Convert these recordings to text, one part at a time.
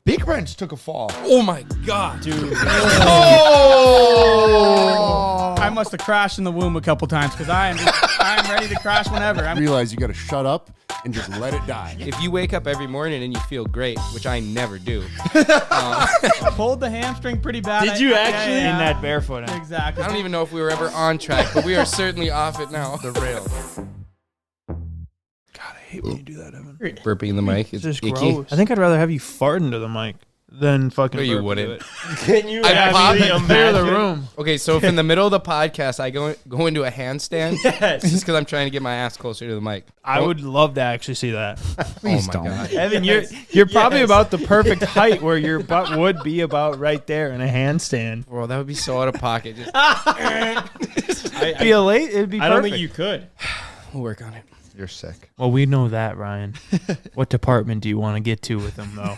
Big Wrench took a fall. Oh my God, dude. Oh! I must have crashed in the womb a couple times because I am ready to crash whenever. I realize you got to shut up and just let it die. If you wake up every morning and you feel great, which I never do. I pulled the hamstring pretty bad. Did you actually? Yeah. In that barefoot. Exactly. I don't even know if we were ever on track, but we are certainly off it now. The rail. God, I hate when you do that, Evan. Burping in the mic. It's Just icky. gross. I think I'd rather have you fart into the mic than fucking No, you burp into wouldn't. it. Can you I actually popped- Clear the imagine? room. Okay, so if in the middle of the podcast I go into a handstand, Yes. it's just because I'm trying to get my ass closer to the mic. I would love to actually see that. Please Oh my don't. God. Evan, you're probably Yes. about the perfect height where your butt would be about right there in a handstand. Bro, that would be so out of pocket. Just It'd be it'd be perfect. I don't think you could. we'll work on it. You're sick. Well, we know that, Ryan. What department do you want to get to with him, though?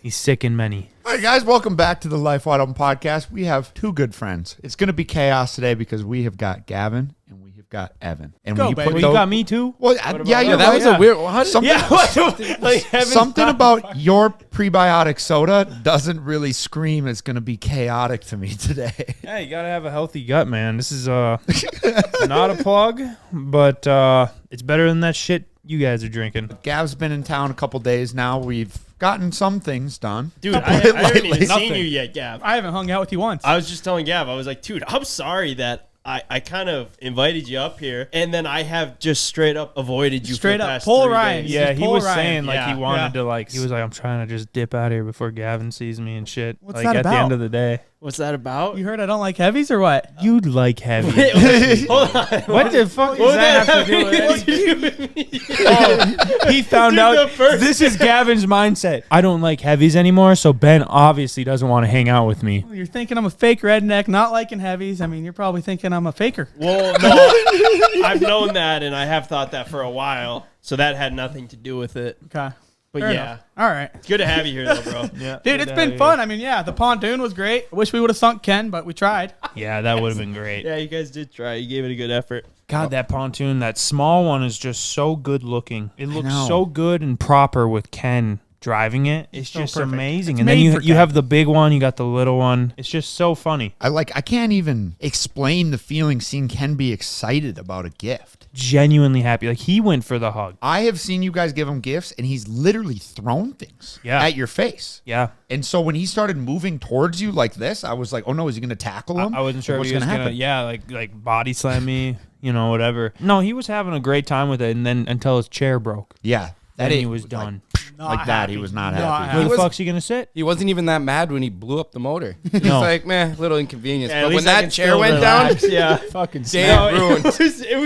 He's sick in many. All right, guys, welcome back to the Life Wide Open podcast. We have two good friends. It's going to be chaos today because we have got Gavin and we have got Evan. And Go, when you baby. put Well, those, you got me too? well, yeah, you're that right. was a weird one. Something, something about your prebiotic soda doesn't really scream it's going to be chaotic to me today. Yeah, you gotta have a healthy gut, man. This is not a plug, but it's better than that shit you guys are drinking. Gav's been in town a couple days now. We've gotten some things done. Dude, I haven't even seen Nothing. you yet, Gav. I haven't hung out with you once. I was just telling Gav, I was like, dude, I'm sorry that I kind of invited you up here, and then I have just straight up avoided you Straight for the up, past pull 3 Ryan. days. Yeah, Yeah, just he pull was Ryan. saying like Yeah, he wanted yeah. to like he was like I'm trying to just dip out here before Gavin sees me and shit. What's like that at the about? end of the day, What's that about? You heard I don't like heavies or what? you'd like heavy. Hold on. What the fuck does What that did have to do with what anything? did you do with me? Oh, he found Dude, out the first- this is Gavin's mindset. I don't like heavies anymore, so Ben obviously doesn't want to hang out with me. You're thinking I'm a fake redneck, not liking heavies. I mean, you're probably thinking I'm a faker. Well, no, I've known that, and I have thought that for a while, so that had nothing to do with it. Okay. But Fair yeah, enough. All right. it's good to have you here, though, bro. Yeah, Dude, it's been fun. I mean, yeah, the pontoon was great. I wish we would have sunk Ken, but we tried. Yeah, that would have been great. Yeah, you guys did try. You gave it a good effort. God, that pontoon, that small one is just so good looking. It looks know. so good and proper with Ken driving it. It's so just perfect. amazing. It's And then made you for you Ken. have the big one, you got the little one. It's just so funny. I can't even explain the feeling seeing Ken be excited about a gift. Genuinely happy. Like he went for the hug. I have seen you guys give him gifts, and he's literally thrown things Yeah. at your face. Yeah. And so when he started moving towards you like this, I was like, "Oh no, is he going to tackle him?" I wasn't sure if What's he was gonna gonna happen? yeah, like body slam me, whatever. No, he was having a great time with it, and then until his chair broke. Yeah, Then he it was like- done. Like that, he was not happy. Not Where happy. the was- fuck's he gonna sit? He wasn't even that mad when he blew up the motor. He's No. like, man, little inconvenience. Yeah, at but when least I that can chair still went relax. down, Yeah. Fucking damn, ruined.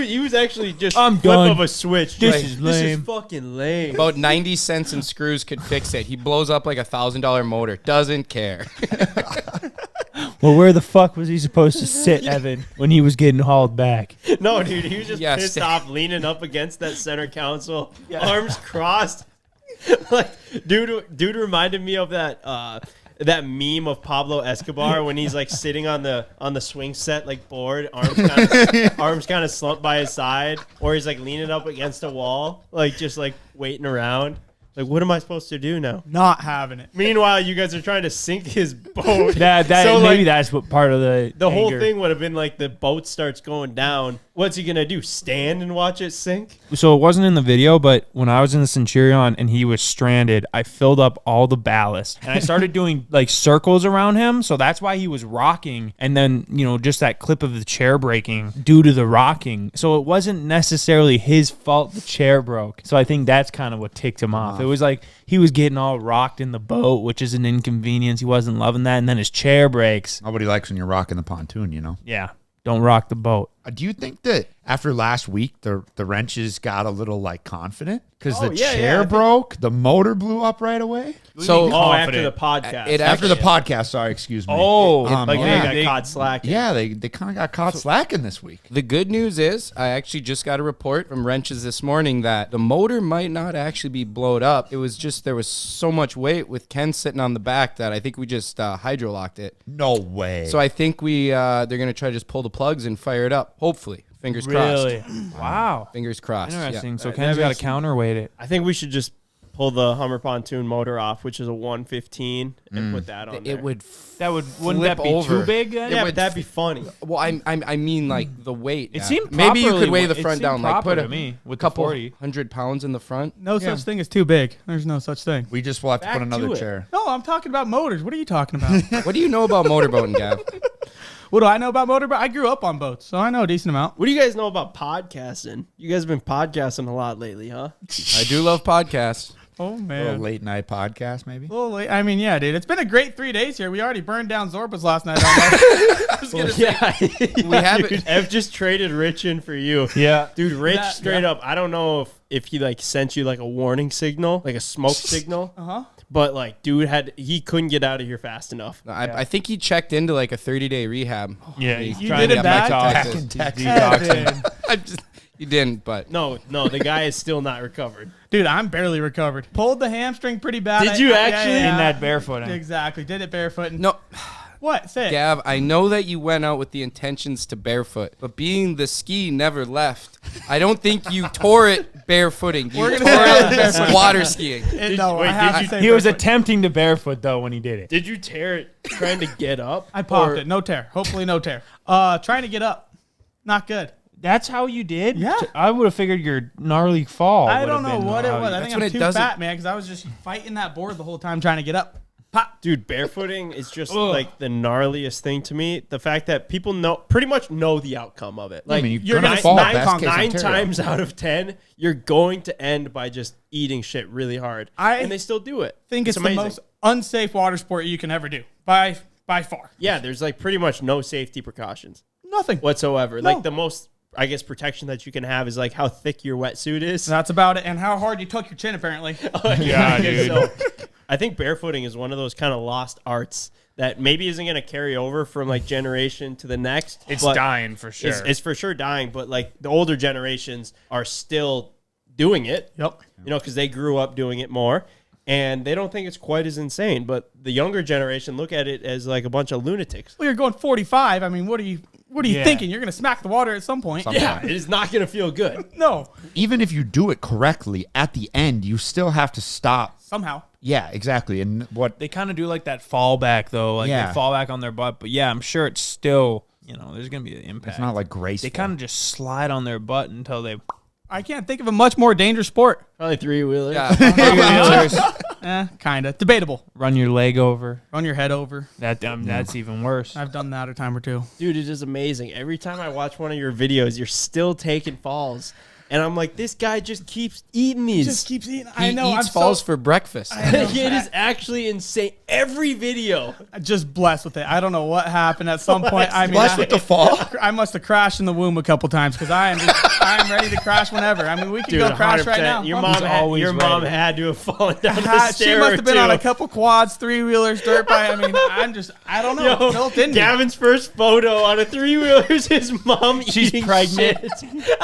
He was actually just I'm flip done. of a switch. This like, is This lame. is fucking lame. About 90 cents in screws could fix it. He blows up like $1,000 motor. Doesn't care. Well, where the fuck was he supposed to sit, Evan, when he was getting hauled back? No, dude, he was just Yeah, pissed stay- off, leaning up against that center console, arms crossed. Like, dude reminded me of that meme of Pablo Escobar when he's like sitting on the swing set like board, arms kind of slumped by his side, or he's like leaning up against a wall, like just like waiting around. Like, what am I supposed to do now? Not having it. Meanwhile, you guys are trying to sink his boat. That So, maybe like, that's what part of the whole anger. thing would have been like the boat starts going down. What's he gonna do? Stand and watch it sink? So it wasn't in the video, but when I was in the Centurion and he was stranded, I filled up all the ballast and I started doing like circles around him. So that's why he was rocking. And then, just that clip of the chair breaking due to the rocking. So it wasn't necessarily his fault the chair broke. So I think that's kind of what ticked him off. It was like he was getting all rocked in the boat, which is an inconvenience. He wasn't loving that. And then his chair breaks. Nobody likes when you're rocking the pontoon, Yeah. Don't rock the boat. Do you think that after last week, the wrenches got a little like confident because Oh, the yeah, chair I think- broke, the motor blew up right away? So After the podcast. After the podcast, sorry, excuse me. Oh, Like yeah. they got caught slacking. Yeah, they kind of got caught slacking this week. the good news is I actually just got a report from Wrenches this morning that the motor might not actually be blowed up. It was just there was so much weight with Ken sitting on the back that I think we just hydrolocked it. No way. So I think they're going to try to just pull the plugs and fire it up. Hopefully. Fingers crossed. Really? Wow. Fingers crossed. Interesting. Yeah. So Ken's got to counterweight it. I think we should just pull the Hummer pontoon motor off, which is a 115, and put that on there. It wouldn't that be over. too big then? Yeah, but that'd be funny. Well, I mean like the weight. It seemed maybe you could properly- weigh the it front seemed down, like proper put to a me with the couple 40. 100 pounds in the front. No such thing as too big. There's no such thing. We just will have to Back put another to it. chair. No, I'm talking about motors. What are you talking about? What do you know about motorboating, Gav? What do I know about motorboat? I grew up on boats, so I know a decent amount. What do you guys know about podcasting? You guys have been podcasting a lot lately, huh? I do love podcasts. Oh, A little man. late night podcast, maybe. Well, I mean, yeah, dude. It's been a great 3 days here. We already burned down Zorba's last night. I was gonna say, We have it. Ev just traded Rich in for you. Yeah. Dude, Rich That- straight yeah. up, I don't know if he like sent you like a warning signal, like a smoke signal. Uh-huh. But like dude he couldn't get out of here fast enough. I think he checked into like a 30-day rehab. Yeah, he's You trying did to it back? detox. in Texas. Detoxing. I'm just, you didn't, but No, the guy is still not recovered. Dude, I'm barely recovered. Pulled the hamstring pretty bad. Did you actually? In that barefoot. Exactly. Did it barefoot. no. What? Say it. Gav, I know that you went out with the intentions to barefoot, but being the ski never left, I don't think you tore it barefooting. You We're tore gonna say it barefoot. water skiing. No, wait, I have did to you- say He was barefoot. attempting to barefoot though when he did it. Did you tear it trying to get up? I popped Or- it. No tear. Hopefully no tear. Trying to get up. Not good. That's how you did? Yeah. I would have figured your gnarly fall. I would don't have know been what it how was. you- I That's think when I'm it too doesn't- fat, man, because I was just fighting that board the whole time trying to get up. Pop. Dude, barefooting is just like the gnarliest thing to me. The fact that people pretty much know the outcome of it. Like, I mean, you're gonna gonna fall. nine Best case nine scenario. times out of 10, you're going to end by just eating shit really hard. And they still do it. I think it's the amazing. most unsafe water sport you can ever do. By far. Yeah, there's like pretty much no safety precautions Nothing. whatsoever. No. Like the most, I guess, protection that you can have is like how thick your wetsuit is. That's about it. And how hard you took your chin, apparently. Yeah, dude. So, I think barefooting is one of those kind of lost arts that maybe isn't going to carry over from like generation to the next. It's but dying for sure. It's for sure dying, but like the older generations are still doing it. Yep. You know, because they grew up doing it more. And they don't think it's quite as insane, but the younger generation look at it as like a bunch of lunatics. Well, you're going 45. I mean, what are you Yeah. thinking? You're going to smack the water at some point. Yeah, it is not going to feel good. No. Even if you do it correctly, at the end, you still have to stop. Somehow. Yeah, exactly. And what They kind of do like that fallback though. Like Yeah. they fall back on their butt. But yeah, I'm sure it's still, there's going to be an impact. it's not like graceful. They kind of just slide on their butt until they. I can't think of a much more dangerous sport. Probably three-wheeler. Yeah. Kind of. Debatable. Run your leg over. Run your head over. That's even worse. I've done that a time or two. Dude, it is amazing. Every time I watch one of your videos, you're still taking falls. And I'm like, this guy just keeps eating these. Just keeps eating. He I know. eats I'm falls so, for breakfast. It is actually insane. Every video. just blessed with it. I don't know what happened at some point. I mean, Blessed with the fall. I must have crashed in the womb a couple times because I am ready to crash whenever. I mean, we can Dude, go crash right 100%. now. Your Huh? mom, always mom ready. had to have fallen down the She stair. must have been or on a two. couple quads, 3-wheelers, dirt bike. I mean, I don't know. Yo, Built in me. Gavin's first photo on a 3-wheeler is his mom eating pregnant. shit.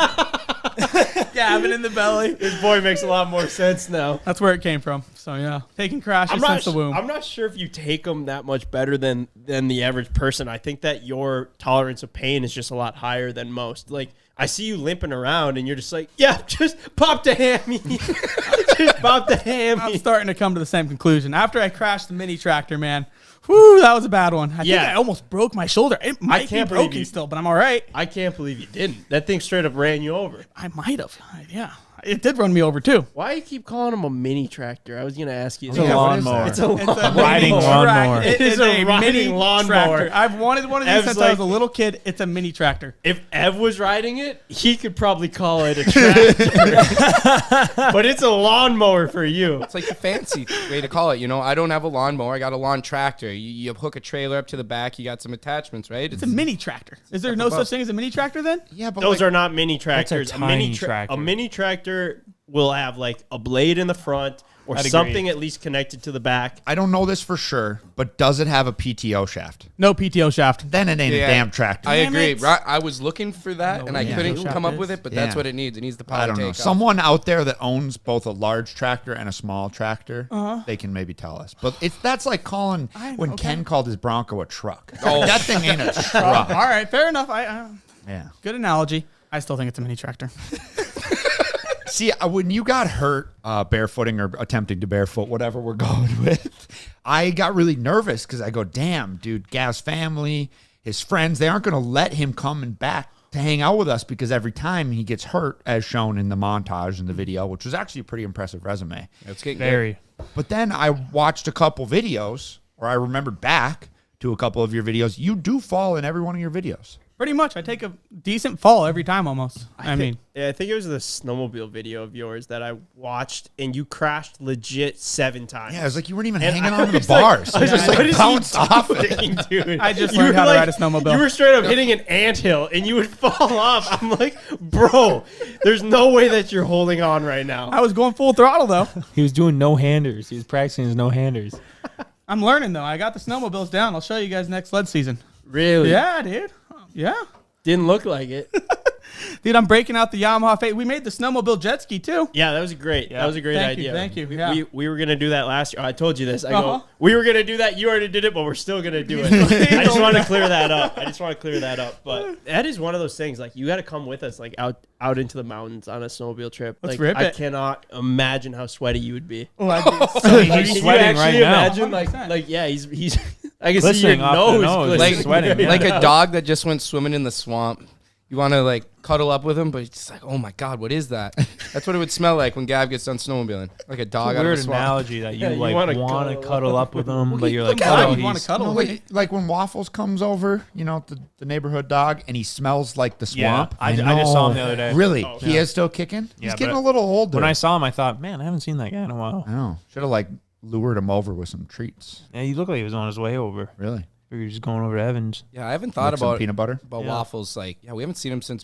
Gavin in the belly. This boy makes a lot more sense now. That's where it came from. So yeah, taking crashes since the womb. I'm not sure if you take them that much better than the average person. I think that your tolerance of pain is just a lot higher than most. Like, I see you limping around and you're just like, yeah, just pop the hammy. Just pop the I'm hammy. starting to come to the same conclusion. After I crashed the mini tractor, man, whew, that was a bad one. I think Yeah. I almost broke my shoulder. It might be can't believe broken you- still, but I'm all right. I can't believe you didn't. That thing straight up ran you over. I might have. Yeah. It did run me over, too. Why do you keep calling him a mini tractor? I was going to ask you. It's a that. lawnmower. It's a lawnmower. Riding lawnmower. It It's is a a riding mini lawnmower. tractor. I've wanted one of these Ev's since I like- was a little kid. It's a mini tractor. If Ev was riding it, he could probably call it a tractor. But it's a lawnmower for you. It's like the fancy way to call it. I don't have a lawnmower. I got a lawn tractor. You hook a trailer up to the back. You got some attachments, right? It's a mini tractor. Is there no such thing as a mini tractor then? Yeah, but Those like, are not mini tractors. tiny tractor. A mini tractor will have like a blade in the front or I'd agree. something at least connected to the back. I don't know this for sure, but does it have a PTO shaft? No PTO shaft. Then it ain't Yeah. a damn tractor. I Damn agree. it. Right, I was looking for that, and I yeah. couldn't Yeah. come up with it, but that's Yeah. what it needs. It needs the power I don't know. takeoff. Someone out there that owns both a large tractor and a small tractor, they can maybe tell us. But that's like calling when Ken called his Bronco a truck. Oh. That thing ain't a All truck. right, fair enough. Yeah. Good analogy. I still think it's a mini tractor. See, when you got hurt barefooting or attempting to barefoot, whatever we're going with, I got really nervous because I go, damn, dude, Gav's family, his friends, they aren't going to let him come and back to hang out with us because every time he gets hurt, as shown in the montage in the video, which was actually a pretty impressive resume. Let's get Very. But then I watched a couple videos, or I remembered back to a couple of your videos. You do fall in every one of your videos. Pretty much. I take a decent fall every time almost. I mean, I think it was the snowmobile video of yours that I watched, and you crashed legit 7 times. Yeah, it was like you weren't even And hanging I on the was like- bars. I was just Like, like, what is bounced he off doing, dude? I just You learned were how to like- ride a snowmobile. You were straight up hitting an anthill, and you would fall off. I'm like, bro, there's no way that you're holding on right now. I was going full throttle though. He was doing no-handers. He was practicing his no-handers. I'm learning though. I got the snowmobiles down. I'll show you guys next sled season. Really? Yeah, dude. Yeah. Didn't look like it. Dude, I'm breaking out the Yamaha Fate. We made the snowmobile jet ski too. Yeah, that was great. That was a great Thank you, idea. thank you, We, yeah. we were gonna do that last year. I told you this. I Uh-huh. go, we were gonna do that. You already did it, but we're still gonna do it. I just want to clear that up. But that is one of those things. Like you got to come with us, like out into the mountains on a snowmobile trip. Let's Like rip I it. cannot imagine how sweaty you would be. Oh, I'd be so He's Can sweaty. you sweating right actually now. imagine? 100%. Like yeah, he's. I can see your Glistening off the nose. nose. glistening. Like sweating, yeah. like a dog that just went swimming in the swamp. You want to like cuddle up with him, but it's just like, oh my god, what is that? That's what it would smell like when Gav gets done snowmobiling, like a dog out of a Weird swamp. analogy that you Yeah, you like wanna want to cuddle cuddle up with him, but you're like, God, oh, you want to he's cuddle? No, like when Waffles comes over, you know, the neighborhood dog, and he smells like the Yeah, swamp. I just saw him the other day. Really? He is still kicking? Yeah, He's getting but a little older. When I saw him, I thought, man, I haven't seen that guy in a while. I know. Should have like lured him over with some treats. Yeah, he looked like he was on his way over. Really? Figured he was just going over to Evans. Yeah, I haven't thought Like some about peanut butter? about Yeah. Waffles. Like, yeah, we haven't seen him since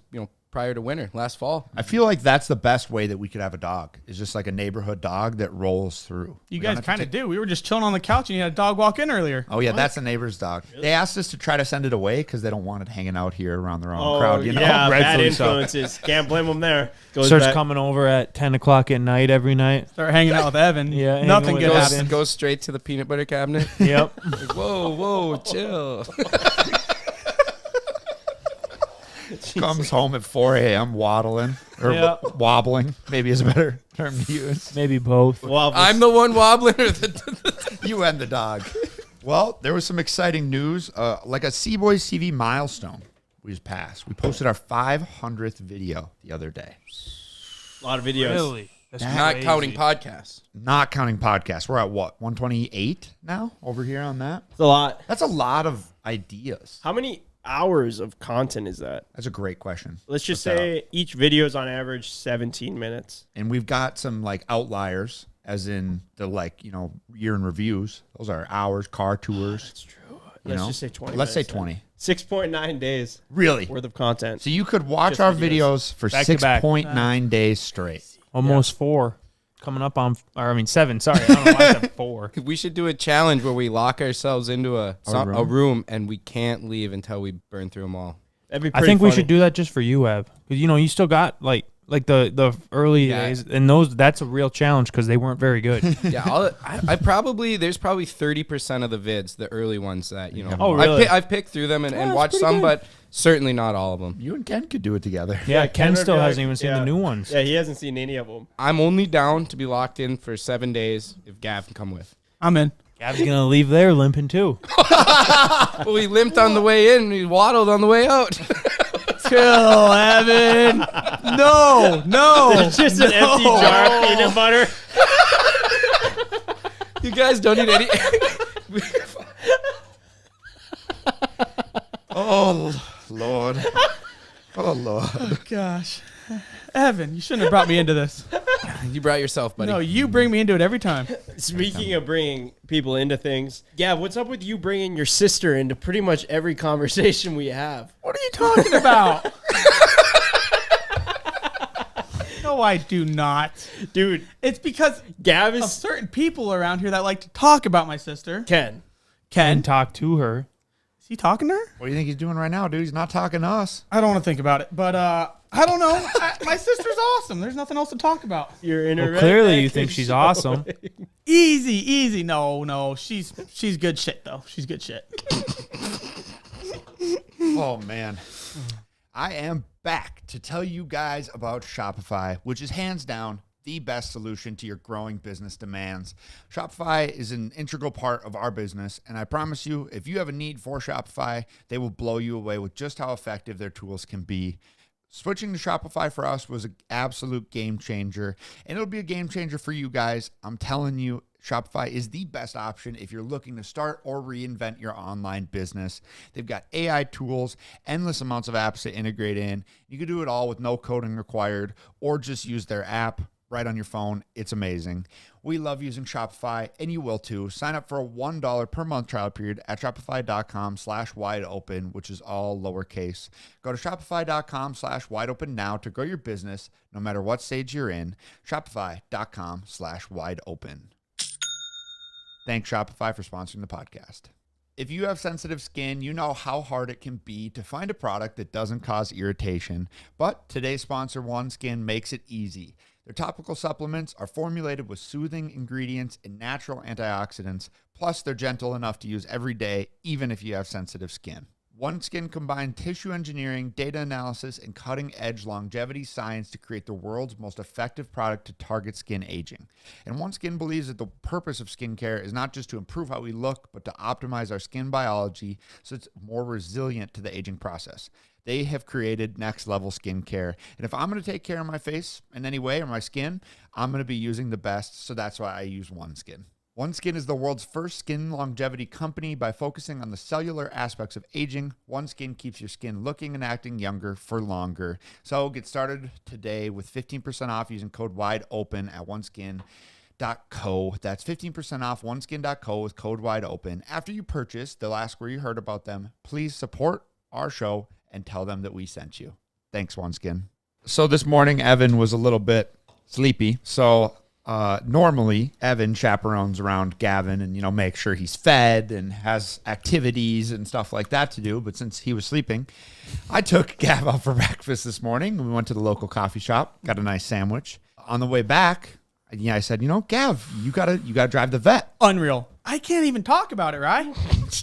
prior to winter last fall. I feel like that's the best way that we could have a dog. Is just like a neighborhood dog that rolls through. You We don't guys have to kind of take- do. We were just chilling on the couch and you had a dog walk in earlier. Oh yeah, that's the neighbor's dog. They asked us to try to send it away because they don't want it hanging out here around their own Oh crowd. You know, yeah, bad Rightfully so. influences. Can't blame them there. Goes Starts back- coming over at 10 o'clock at night every night. Start hanging out with Evan. Yeah, hanging Nothing with good Evan. happens. Goes straight to the peanut butter cabinet. Yep. Like, whoa, chill. comes home at 4 a.m. waddling or Yeah. wobbling. Maybe is a better term to use. Maybe both. Well, I'm the one wobbling. Or the You and the dog. Well, there was some exciting news, like a CboysTV milestone we just passed. We posted our 500th video the other day. a lot of videos. Really? That's not crazy. counting podcasts. Not counting podcasts. We're at what, 128 now over here on that? It's a lot. That's a lot of ideas. How many hours of content is that? That's a great question. Let's just Look that say each video is on average 17 minutes. And we've got some like outliers, as in the like, you know, year in reviews. Those are hours, car tours. That's true. you Let's know? just say 20. Let's say minutes then. 20. 6.9 days Really? worth of content. So you could watch Just our videos. videos for Back to back. 6.9 days straight. Almost 4. Coming up on, or I mean 7. Sorry, I don't know why I said 4. We should do a challenge where we lock ourselves into a room and we can't leave until we burn through them all. That'd be I pretty think we funny. should do that just for you, Ev. Because, you know, you still got like the early Yeah. days, and that's a real challenge because they weren't very good. Yeah, I probably there's probably 30% of the vids, the early ones that Oh, really? I've picked through them and that's watched pretty some, good. but certainly not all of them. You and Ken could do it together. Yeah, Ken would still be hasn't like- even seen yeah. the new ones. Yeah, he hasn't seen any of them. I'm only down to be locked in for 7 days if Gav can come with. I'm in. Gav's gonna leave there limping too. Well, he limped on the way in, he waddled on the way out. Chill, Evan. No. It's just an empty jar of peanut butter. You guys don't need any. Oh, Lord. Oh, Lord. Gosh. Evan, you shouldn't have brought me into this. You brought yourself, buddy. No, you bring me into it every time. Speaking of bringing people into things, Gav, what's up with you bringing your sister into pretty much every conversation we have? What are you talking about? No, I do not. Dude, It's because Gav of is certain people around here that like to talk about my sister. Ken. Ken, And talk to her. is he talking to her? What do you think he's doing right now, dude? He's not talking to us. I don't want to think about it, but I don't know. My sister's awesome. There's nothing else to talk about. You're in Well, clearly you think she's awesome. Easy. No. She's good shit though. She's good shit. Oh, man. I am back to tell you guys about Shopify, which is hands down the best solution to your growing business demands. Shopify is an integral part of our business, and I promise you, if you have a need for Shopify, they will blow you away with just how effective their tools can be. Switching to Shopify for us was an absolute game changer, and it'll be a game changer for you guys. I'm telling you, Shopify is the best option if you're looking to start or reinvent your online business. They've got AI tools, endless amounts of apps to integrate in. You can do it all with no coding required, or just use their app right on your phone. It's amazing. We love using Shopify, and you will too. Sign up for a $1 per month trial period at shopify.com/wideopen, which is all lowercase. Go to shopify.com/wideopen now to grow your business no matter what stage you're in. Shopify.com/wideopen. Thanks, Shopify, for sponsoring the podcast. If you have sensitive skin, you know how hard it can be to find a product that doesn't cause irritation. But today's sponsor, OneSkin, makes it easy. Their topical supplements are formulated with soothing ingredients and natural antioxidants, plus they're gentle enough to use every day, even if you have sensitive skin. OneSkin combined tissue engineering, data analysis, and cutting-edge longevity science to create the world's most effective product to target skin aging. And OneSkin believes that the purpose of skincare is not just to improve how we look, but to optimize our skin biology so it's more resilient to the aging process. They have created next-level skincare. And if I'm going to take care of my face in any way or my skin, I'm going to be using the best, so that's why I use OneSkin. OneSkin is the world's first skin longevity company. By focusing on the cellular aspects of aging, OneSkin keeps your skin looking and acting younger for longer. So get started today with 15% off using code WIDEOPEN at oneskin.co. That's 15% off oneskin.co with code WIDEOPEN. After you purchase, they'll ask where you heard about them. Please support our show and tell them that we sent you. Thanks, OneSkin. So this morning, Evan was a little bit sleepy. So normally, Evan chaperones around Gavin and, make sure he's fed and has activities and stuff like that to do. But since he was sleeping, I took Gav out for breakfast this morning. We went to the local coffee shop, got a nice sandwich. On the way back, I said, Gav, you gotta drive the vet. Unreal. I can't even talk about it, right?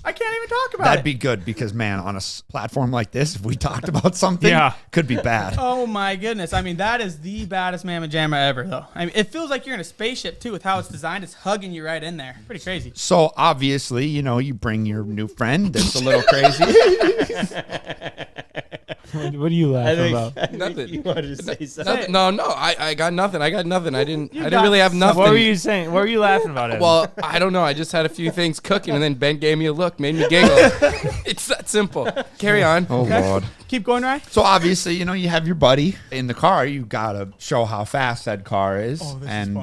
I can't even talk about That'd it. be good because, man, on a platform like this, if we talked about something, could be bad. Oh, my goodness. I mean, that is the baddest mamma jamma ever, though. I mean, it feels like you're in a spaceship, too, with how it's designed. It's hugging you right in there. Pretty crazy. So, obviously, you bring your new friend that's a little crazy. What are you laughing about? Nothing. You wanted to say something. No, I got nothing. I didn't really have nothing. What were you saying? What were you laughing about? Evan? Well, I don't know. I just had a few things cooking, and then Ben gave me a look, made me giggle. It's that simple. Carry on. Oh, Lord. Keep going, Ryan. So, obviously, you have your buddy in the car. You got to show how fast that car is and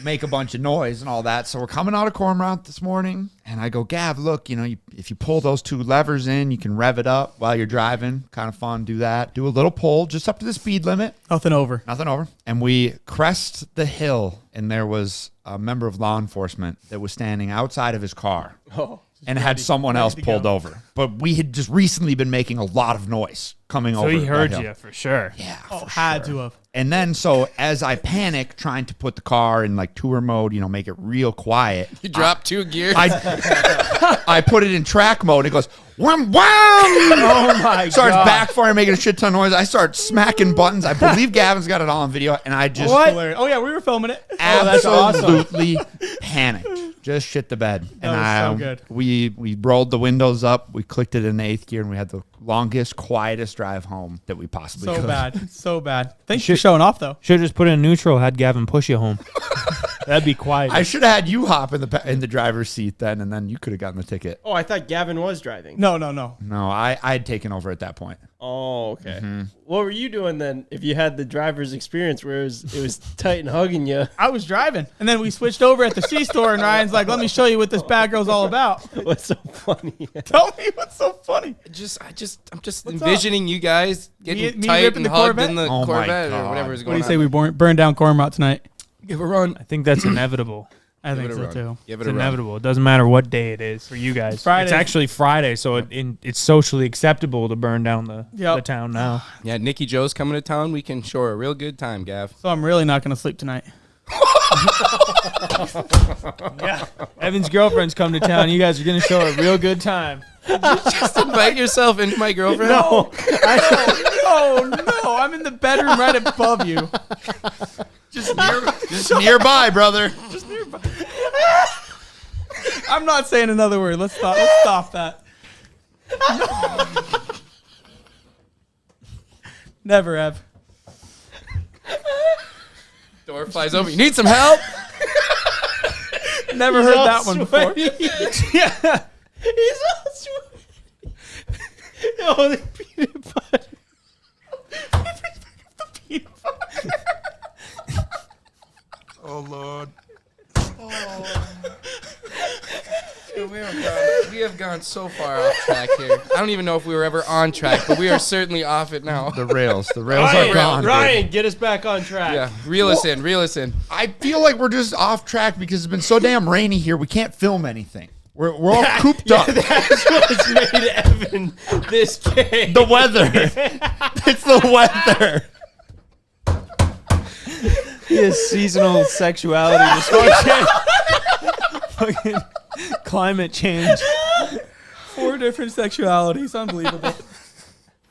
make a bunch of noise and all that. So, we're coming out of Cormorant this morning, and I go, Gav, look, if you pull those two levers in, you can rev it up while you're driving. Kind of fun. Do that. Do a little pull just up to the speed limit. Nothing over. And we crest the hill, and there was a member of law enforcement that was standing outside of his car and had someone else pulled over. But we had just recently been making a lot of noise coming over. So he heard that hill. you for sure. Yeah, Had to have. And then, so as I panic, trying to put the car in like tour mode, make it real quiet. You dropped 2 gears. I put it in track mode. It goes, wham, wham! Oh my Starts God. backfiring, making a shit ton of noise. I start smacking buttons. I believe Gavin's got it all on video. And I just Oh, yeah, we were filming it. absolutely panicked. Just shit the bed. That was so good. We rolled the windows up. We clicked it in 8th gear, and we had the longest, quietest drive home that we possibly could. So bad. Thanks for showing off, though. Should have just put it in neutral, had Gavin push you home. That'd be quiet. I should have had you hop in the driver's seat then, and then you could have gotten the ticket. Oh, I thought Gavin was driving. No. No, I had taken over at that point. Oh, okay. What were you doing then if you had the driver's experience where it was tight and hugging you? I was driving. And then we switched over at the C-store, and Ryan's like, let me show you what this bad girl's all about. What's so funny? Tell me what's so funny. I'm just envisioning you guys getting Me tight ripping and the hugged Corvette? in the Oh my Corvette or God. whatever is What going do on. you say we burn down Cormorant tonight? Give a run. I think that's inevitable. I think it a so, run. too. Give It's it a run. inevitable. It doesn't matter what day it is for you guys. Friday. It's actually Friday, so it's socially acceptable to burn down the Yep. town now. Yeah, Nikki Joe's coming to town. We can show her a real good time, Gav. So I'm really not going to sleep tonight. Yeah. Evan's girlfriend's come to town. You guys are going to show a real good time. Just invite yourself into my girlfriend. No. Oh no, I'm in the bedroom right above you. Just nearby, brother. I'm not saying another word. Let's stop that. Never have. Door flies open. You need some help? Never heard that one before. Yeah. He's all sweaty. Oh, the peanut butter. Oh Lord. Dude, we have gone so far off track here. I don't even know if we were ever on track, but we are certainly off it now. The rails are gone. dude. Ryan, get us back on track. Yeah, reel us in. I feel like we're just off track because it's been so damn rainy here. We can't film anything. We're all cooped up. That's what's made Evan this gay. The weather. It's the weather. He has seasonal sexuality dysfunction. Fucking climate change. 4 different sexualities. Unbelievable.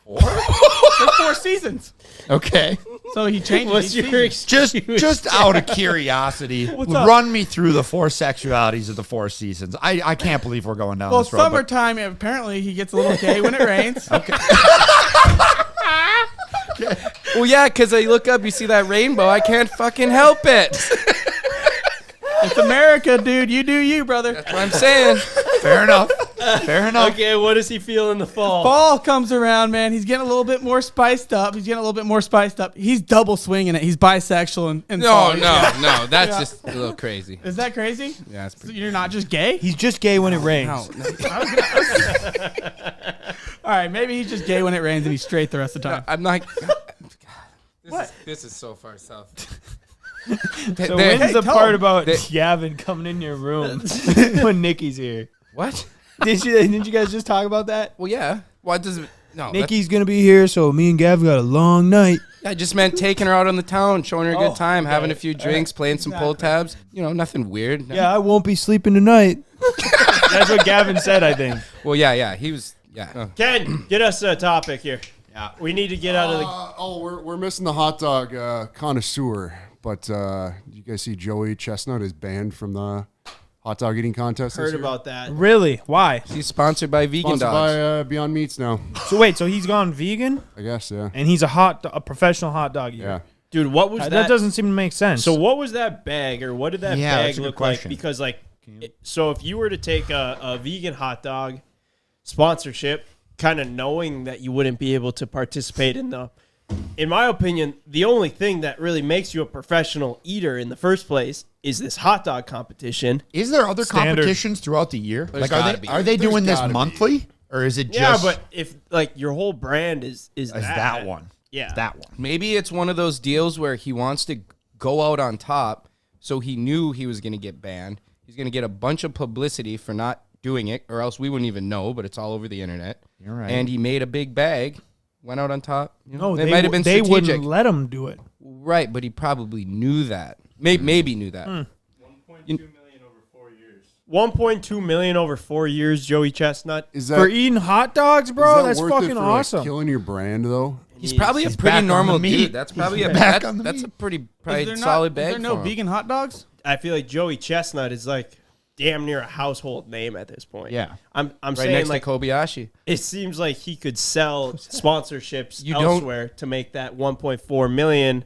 4? There's 4 seasons. Okay. So he changes What's each your season. Just out of curiosity, up? run me through the 4 sexualities of the 4 seasons. I can't believe we're going down Well, this road. but- summertime, apparently he gets a little gay when it rains. Okay. Well, yeah, because I look up, you see that rainbow. I can't fucking help it. It's America, dude. You do you, brother. That's what I'm saying. Fair enough. Fair enough. Okay, what does he feel in the fall? Fall comes around, man. He's getting a little bit more spiced up. He's double swinging it. He's bisexual and No, fall. no. That's Yeah. just a little crazy. Is that crazy? Yeah, that's So pretty. you're not just gay? He's just gay when it rains. No, All right, maybe he's just gay when it rains and he's straight the rest of the time. I'm not. What? This is so far south. So when's the tell part him. about Gavin coming in your room when Nikki's here? What? Didn't you guys just talk about that? Well, yeah. Why does it? No, Nikki's gonna be here, so me and Gavin got a long night. I just meant taking her out on the town, showing her a Oh, good time, having a okay. few drinks, playing some pull tabs. You know, nothing weird. Yeah, I won't be sleeping tonight. That's what Gavin said, I think. Well, yeah. He was. Yeah. Ken, get us a topic here. Yeah. We need to get out of the. We're missing the hot dog connoisseur, but you guys see Joey Chestnut is banned from the hot dog eating contest. Heard this year? about that. Really? Why? He's sponsored by Vegan Sponsored Dogs. by Beyond Meats now. So wait, so he's gone vegan I guess, yeah. and he's a professional hot dog eater. Yeah. Dude, what was That that? doesn't seem to make sense. So what was that bag, or what did that Yeah, bag that's a good look like? question. Because so if you were to take a vegan hot dog sponsorship, kind of knowing that you wouldn't be able to participate in my opinion, the only thing that really makes you a professional eater in the first place is this hot dog competition. Is there other Standard. competitions throughout the year? There's Like, gotta be. are they doing this gotta be. monthly, or is it Yeah, just but if like your whole brand is that one? Yeah. That one. Maybe it's one of those deals where he wants to go out on top, so he knew he was going to get banned. He's going to get a bunch of publicity for not doing it, or else we wouldn't even know, but it's all over the internet. You're right. And he made a big bag, went out on top. You know, no, it might have been they strategic. wouldn't let him do it. Right, but he probably knew that. Maybe knew that. 1.2 million over 4 years, Joey Chestnut. Is that For eating hot dogs, bro, is that that's worth it fucking for, like, awesome. killing your brand though? He's probably a He's pretty back on normal the meat. dude. That's probably a back that, on the that's a meat. pretty Is probably there solid Is bag. there no for him. vegan hot dogs? I feel like Joey Chestnut is like damn near a household name at this point. Yeah. I'm Right saying next like to Kobayashi. it seems like he could sell sponsorships You don't- elsewhere to make that 1.4 million,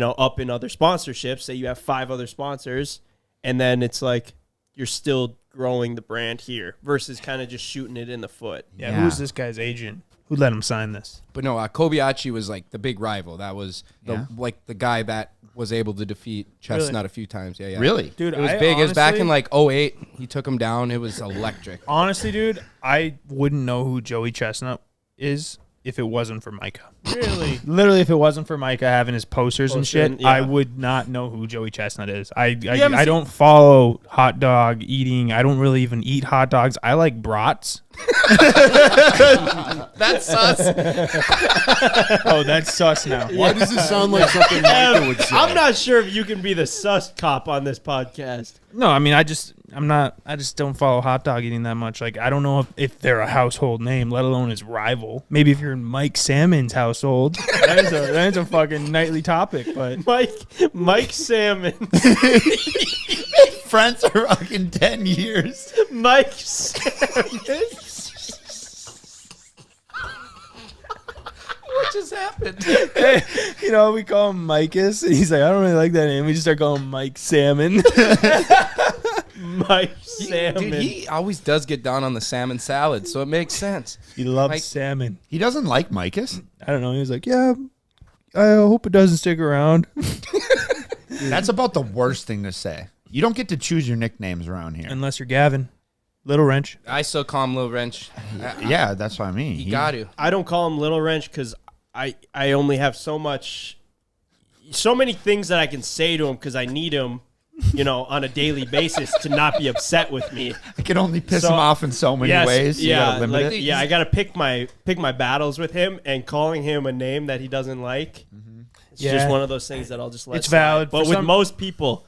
up in other sponsorships. Say you have 5 other sponsors, and then it's like you're still growing the brand here versus kind of just shooting it in the foot. Yeah, Yeah. who's this guy's agent? Who let him sign this? But no, Kobayashi was like the big rival. That was the guy that was able to defeat Chestnut a few times. Yeah. Really? Dude, It was I big. It was back in honestly- like 08. He took him down. It was electric. Honestly, dude, I wouldn't know who Joey Chestnut is if it wasn't for Micah. Really? Literally, if it wasn't for Micah having his posters and shit, yeah. I would not know who Joey Chestnut is. I haven't I seen- don't follow hot dog eating. I don't really even eat hot dogs. I like brats. That's sus. Oh, that's sus now. Why does this sound like something Micah would say? I'm not sure if you can be the sus cop on this podcast. No, I mean, I just don't follow hot dog eating that much. Like, I don't know if they're a household name, let alone his rival. Maybe if you're in Mike Salmon's household, that's a fucking nightly topic. But Mike Salmon. Friends are fucking 10 years. Mike Salmon. What just happened? hey, we call him Micus, and he's like, I don't really like that name. We just start calling him Mike Salmon. Mike Salmon. Dude, he always does get down on the salmon salad, so it makes sense. He loves Mike- salmon. He doesn't like Micus. I don't know. He was like, yeah, I hope it doesn't stick around. That's about the worst thing to say. You don't get to choose your nicknames around here. Unless you're Gavin. Little Wrench. I still call him Little Wrench. Yeah, that's what I mean. You got to. I don't call him Little Wrench because I only have so many things that I can say to him because I need him, on a daily basis to not be upset with me. I can only piss him off in so many ways. You gotta limit it. I gotta pick my battles with him, and calling him a name that he doesn't like. It's just one of those things that I'll just let. It's slide. valid. But For with some- most people,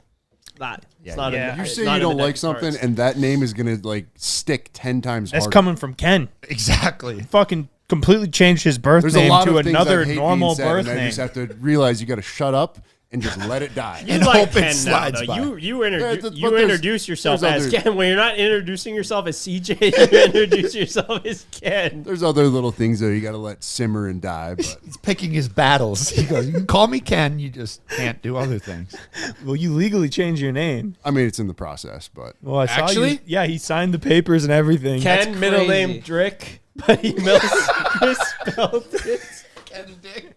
it's not. Yeah. You it's say not you in don't the like deck of something, cards. and that name is gonna stick 10 times That's harder. coming from Ken. Exactly. Fucking completely changed his birth There's a name lot to of things another I hate normal being said, birth and I name. just have to realize you got to shut up and just let it die. You and like hope it Ken now, slides though. by. You Yeah, but introduce yourself there's as other- Ken. When you're not introducing yourself as CJ, you introduce yourself as Ken. There's other little things though you got to let simmer and die. But He's picking his battles. He goes, you can call me Ken. You just can't do other things. Well, you legally changed your name. I mean, it's in the process. But Well, I saw you. Actually? Yeah, he signed the papers and everything. Ken, middle crazy. name Drick, but he misspelled it. Ken Dick.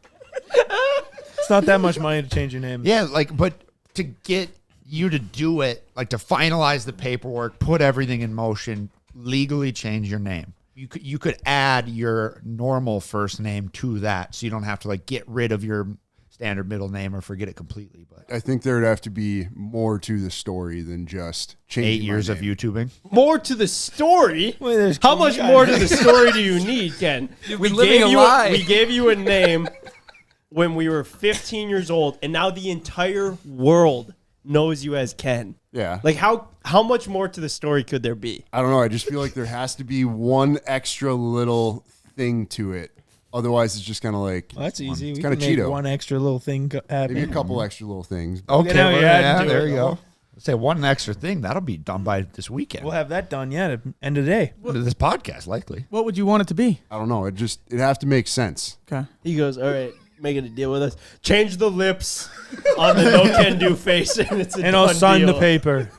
It's not that much money to change your name. Yeah, but to get you to do it, like to finalize the paperwork, put everything in motion, legally change your name. You could add your normal first name to that, so you don't have to get rid of your standard middle name or forget it completely. But I think there'd have to be more to the story than just changing 8 years my of name. YouTubing. More to the story. Well, there's- How much more to the story do you need, Ken? we're living a lie. We gave you a name when we were 15 years old, and now the entire world knows you as Ken. Yeah. Like how much more to the story could there be? I don't know. I just feel like there has to be one extra little thing to it. Otherwise, it's just kind of like Well, that's easy. We kinda can make Cheeto. one extra little thing happen. maybe a couple extra little things. Okay, now well, you're adding to there it. you go. Say one extra thing that'll be done by this weekend. We'll have that done yet at the end of the day. This podcast likely. What would you want it to be? I don't know. It have to make sense. Okay. He goes, all right, making a deal with us. Change the lips on the no can do face, and it's a And I'll done sign the deal. paper.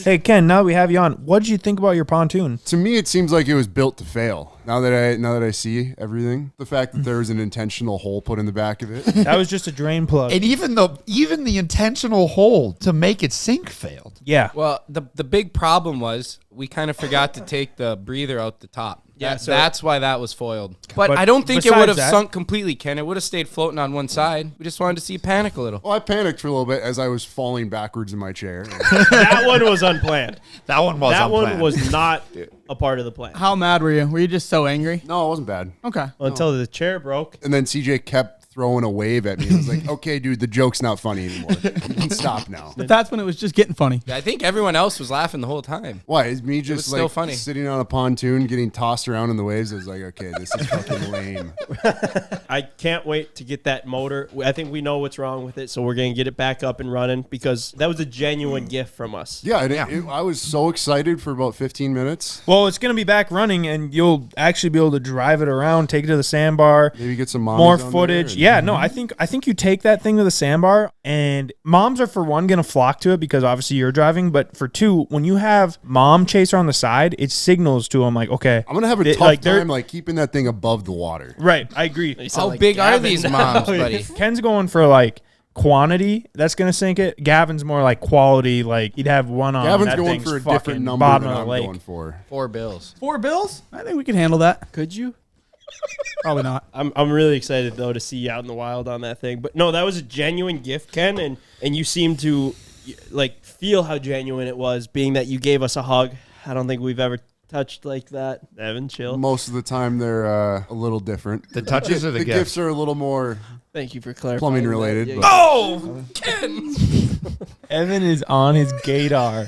Hey, Ken, now that we have you on, what did you think about your pontoon? To me, it seems like it was built to fail. Now that I see everything, the fact that there was an intentional hole put in the back of it. That was just a drain plug. And even the intentional hole to make it sink failed. Yeah. Well, the big problem was we kind of forgot to take the breather out the top. Yeah, That- so- that's why that was foiled. But But I don't think it besides would have that- sunk completely, Ken. It would have stayed floating on one side. We just wanted to see you panic a little. Well, I panicked for a little bit as I was falling backwards in my chair. That one was unplanned. That one was That one unplanned. was not a part of the plan. How mad were you? Were you just so angry? No, it wasn't bad. Okay. Until the chair broke. And then CJ kept throwing a wave at me. I was like, okay, dude, the joke's not funny anymore. You can stop now. But that's when it was just getting funny. I think everyone else was laughing the whole time. Why? Is me just was still like funny. sitting on a pontoon getting tossed around in the waves? I was like, okay, this is fucking lame. I can't wait to get that motor. I think we know what's wrong with it, so we're going to get it back up and running because that was a genuine gift from us. Yeah, I was so excited for about 15 minutes. Well, it's going to be back running, and you'll actually be able to drive it around, take it to the sandbar. Maybe get some mommies More on there footage. and- Yeah, no, I think you take that thing to the sandbar, and moms are for one gonna flock to it because obviously you're driving, but for two, when you have mom chaser on the side, it signals to them like, okay, I'm gonna have a they- tough they're- time keeping that thing above the water. Right, I agree. How like big are Gavin these now. moms, buddy? Ken's going for like quantity that's gonna sink it. Gavin's more like quality. Like he'd have one on. Gavin's that going thing's for a fucking different number bottom than of I'm the lake. going for. $4. 4 bills? I think we can handle that. Could you? Probably not. I'm really excited though to see you out in the wild on that thing. But no, that was a genuine gift, Ken, and you seem to like feel how genuine it was, being that you gave us a hug. I don't think we've ever touched like that? Evan, chill. Most of the time, they're a little different. The touches or the The gifts? gifts are a little more Thank you for clarifying. plumbing that. related. Yeah, but Oh, Ken. Evan is on his gaydar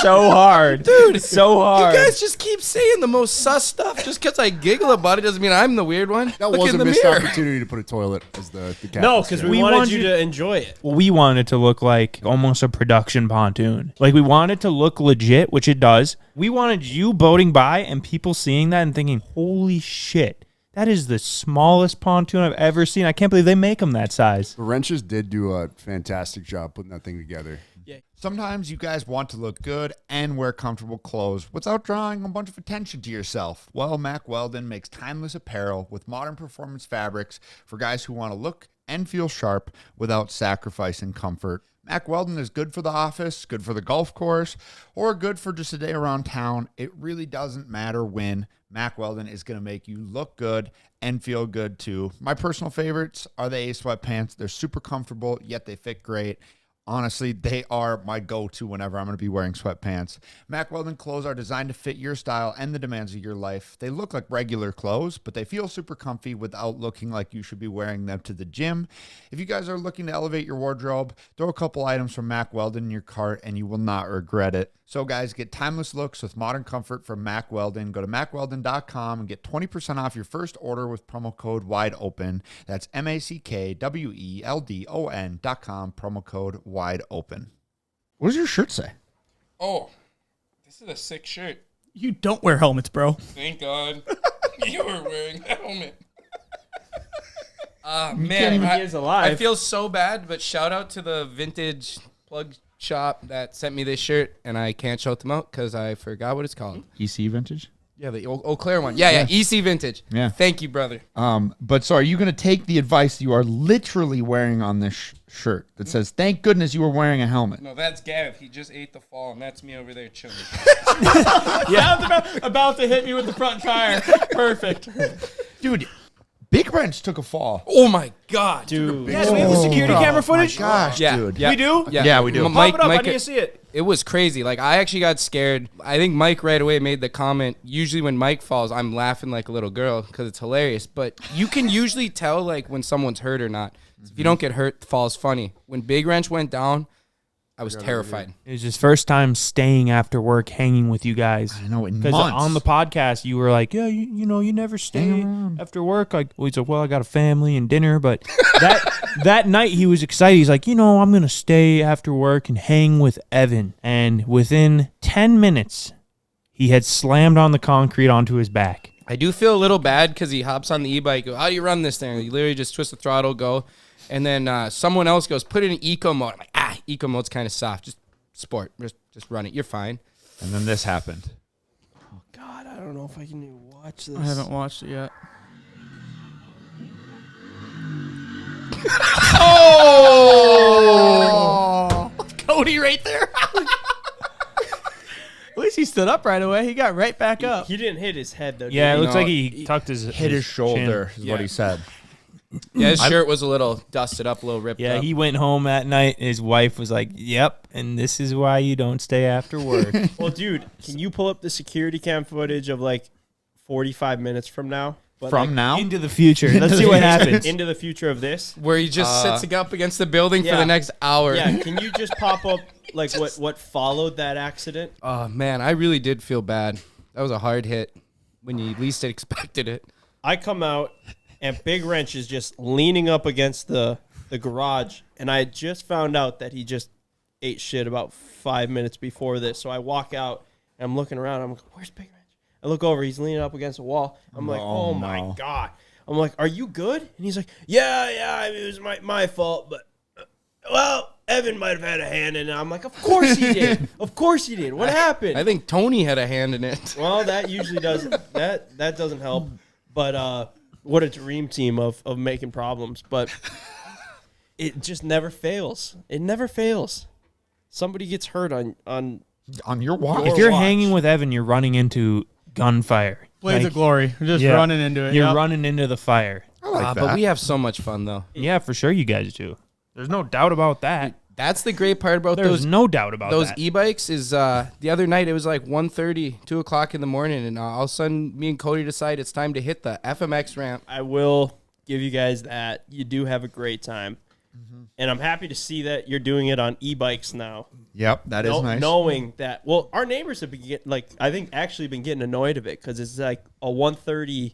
so hard, dude. So hard. You guys just keep saying the most sus stuff. Just because I giggle about it doesn't mean I'm the weird one. that Look was in a the missed mirror. opportunity to put a toilet as the captain. No, because we wanted wanted you you- to enjoy it. Well, we wanted it to look like almost a production pontoon. Like we wanted it to look legit, which it does. We wanted you boating by and people seeing that and thinking, holy shit, that is the smallest pontoon I've ever seen. I can't believe they make them that size. The wrenches did do a fantastic job putting that thing together. Sometimes you guys want to look good and wear comfortable clothes without drawing a bunch of attention to yourself. Well, Mack Weldon makes timeless apparel with modern performance fabrics for guys who want to look and feel sharp without sacrificing comfort. Mack Weldon is good for the office, good for the golf course, or good for just a day around town. It really doesn't matter when. Mack Weldon is going to make you look good and feel good too. My personal favorites are the Ace sweatpants. They're super comfortable, yet they fit great. Honestly, they are my go-to whenever I'm going to be wearing sweatpants. Mack Weldon clothes are designed to fit your style and the demands of your life. They look like regular clothes, but they feel super comfy without looking like you should be wearing them to the gym. If you guys are looking to elevate your wardrobe, throw a couple items from Mack Weldon in your cart and you will not regret it. So guys, get timeless looks with modern comfort from Mack Weldon. Go to mackweldon.com and get 20% off your first order with promo code WIDEOPEN. That's MACKWELDON.com, promo code WIDEOPEN. What does your shirt say? Oh, this is a sick shirt. You don't wear helmets, bro. Thank God you were wearing a helmet. Can't Man, even I, he is alive. I feel so bad, but shout out to the vintage plug shop that sent me this shirt, and I can't shout them out because I forgot what it's called. EC Vintage? Yeah, the Eau Claire one. Yeah, EC Vintage. Yeah. Thank you, brother. But so are you going to take the advice you are literally wearing on this shirt that says, thank goodness you were wearing a helmet? No, that's Gav. He just ate the fall, and that's me over there chilling. Yeah, I was about to hit me with the front tire. Perfect. Dude, Big Wrench took a fall. Oh my God, Dude. Yes, we have the security camera footage. Gosh, Yeah, dude. yeah. We do? Yeah, we do. Pop it up. I need to see it. It was crazy. Like, I actually got scared. I think Mike right away made the comment, usually when Mike falls, I'm laughing like a little girl because it's hilarious. But you can usually tell, like, when someone's hurt or not. If you don't get hurt, the fall's funny. When Big Wrench went down, I was terrified. It was his first time staying after work, hanging with you guys. I know, in Because months. on the podcast, you were like, yeah, you know, you never stay after work. Like, well, he's like, well, I got a family and dinner. But that night, he was excited. He's like, you know, I'm going to stay after work and hang with Evan. And within 10 minutes, he had slammed on the concrete onto his back. I do feel a little bad because he hops on the e-bike. How do you run this thing? You literally just twist the throttle, go. And then someone else goes, put it in eco mode. I'm like, eco mode's kind of soft. Just sport. Just run it. You're fine. And then this happened. God, I don't know if I can even watch this. I haven't watched it yet. Oh! Cody right there. At least he stood up right away. He got right back up. He didn't hit his head, though. Yeah, it did he? looks like he tucked his Hit his shoulder, is what he said. Yeah, his shirt was a little dusted up, a little ripped Yeah, up. he went home that night. And his wife was like, yep, and this is why you don't stay after work. Well, dude, can you pull up the security cam footage of like 45 minutes from now? But From like, now? Into the future. Let's see what happens. into the future of this. Where he just sits up against the building for yeah. the next hour. Yeah, can you just pop up like what followed that accident? Oh, man, I really did feel bad. That was a hard hit when you least expected it. I come out and Big Wrench is just leaning up against the garage, and I had just found out that he just ate shit about 5 minutes before this. So I walk out and I'm looking around. I'm like, where's Big Wrench? I look over. He's leaning up against a wall. I'm like, oh my God. I'm like, are you good? And he's like, yeah. I mean, it was my fault, but well, Evan might have had a hand in it. I'm like, of course he did. Of course he did. What happened? I think Tony had a hand in it. Well, that usually doesn't that doesn't help. But what a dream team of making problems. But it just never fails. It never fails. Somebody gets hurt on your watch. If you're watch. hanging with Evan, you're running into gunfire. Blades Like, of glory. We're just yeah. running into it. You're Yep. running into the fire. I like that. But we have so much fun, though. Yeah, for sure you guys do. There's no doubt about that. That's the great part about There's those no doubt about those that. e-bikes is the other night it was like 1:30, 2 o'clock in the morning, and all of a sudden me and Cody decide it's time to hit the FMX ramp. I will give you guys that. You do have a great time. And I'm happy to see that you're doing it on e-bikes now. Yep, that is nice. Knowing that, well, our neighbors have been I think actually been getting annoyed of it because it's like a 1:30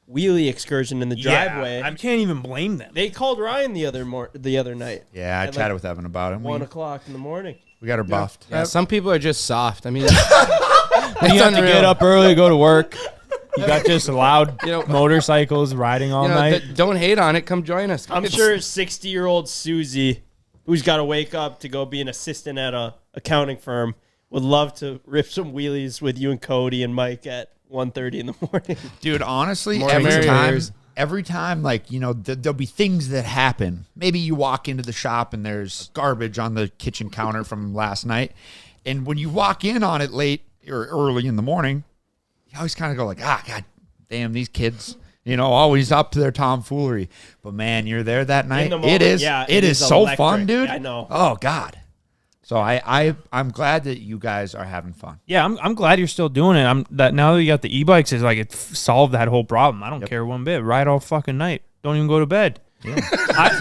wheelie excursion in the driveway. I can't even blame them. They called Ryan the other night. Yeah, I At chatted like with Evan about it. 1 o'clock in the morning. We got her buffed. Yeah, some people are just soft. I mean, You have to get up early, go to work. You got just loud You know, motorcycles riding all night. Don't hate on it. Come join us. I'm sure 60-year-old Susie, who's got to wake up to go be an assistant at a accounting firm, would love to rip some wheelies with you and Cody and Mike at 1:30 in the morning. Dude, honestly, More every merrier. time, like, you know, there'll be things that happen. Maybe you walk into the shop and there's garbage on the kitchen counter from last night. And when you walk in on it late or early in the morning, you always kind of go like, God damn, these kids, you know, always up to their tomfoolery. But man, you're there that night. the moment, It is so electric. fun, dude. I know. Oh God. So I'm glad that you guys are having fun. Yeah, I'm glad you're still doing it. That now that you got the e-bikes, is like it solved that whole problem. I don't care one bit. Ride all fucking night. Don't even go to bed. Yeah.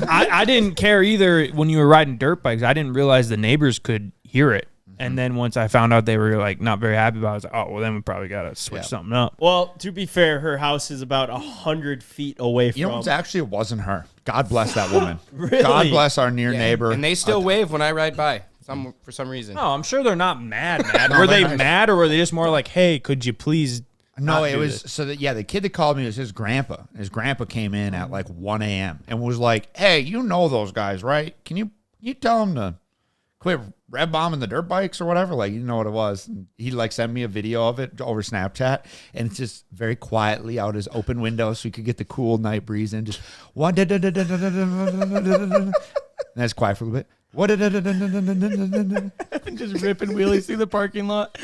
I didn't care either when you were riding dirt bikes. I didn't realize the neighbors could hear it. And then once I found out they were like not very happy about it, I was like, oh, well, then we probably got to switch something up. Well, to be fair, her house is about 100 feet away from. You know what's actually, it wasn't her. God bless that woman. Really? God bless our near neighbor. And they still wave when I ride by. For some reason. No, I'm sure they're not mad. Were they mad, or were they just more like, hey, could you please? No, it was so that the kid that called me was his grandpa. His grandpa came in at like 1 a.m. and was like, "Hey, you know those guys, right? Can you tell them to quit red bombing the dirt bikes or whatever?" Like, you know what it was. And he like sent me a video of it over Snapchat, and it's just very quietly out his open window so he could get the cool night breeze in. Just one, and that's quiet for a little bit. Just ripping wheelies through the parking lot.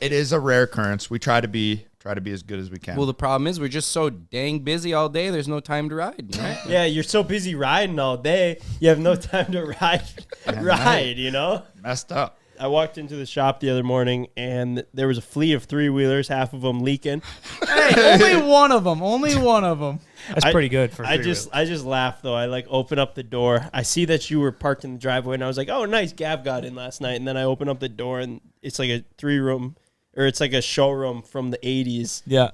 It is a rare occurrence. We try to be as good as we can. Well, the problem is we're just so dang busy all day. There's no time to ride. Right? Yeah, you're so busy riding all day, you have no time to ride, you know? Messed up. I walked into the shop the other morning, and there was a fleet of 3-wheelers, half of them leaking. Hey, only one of them. That's pretty good for. I just laughed though. I like open up the door. I see that you were parked in the driveway, and I was like, "Oh, nice, Gav got in last night." And then I open up the door, and it's like a 3-room, or it's like a showroom from the '80s. Yeah.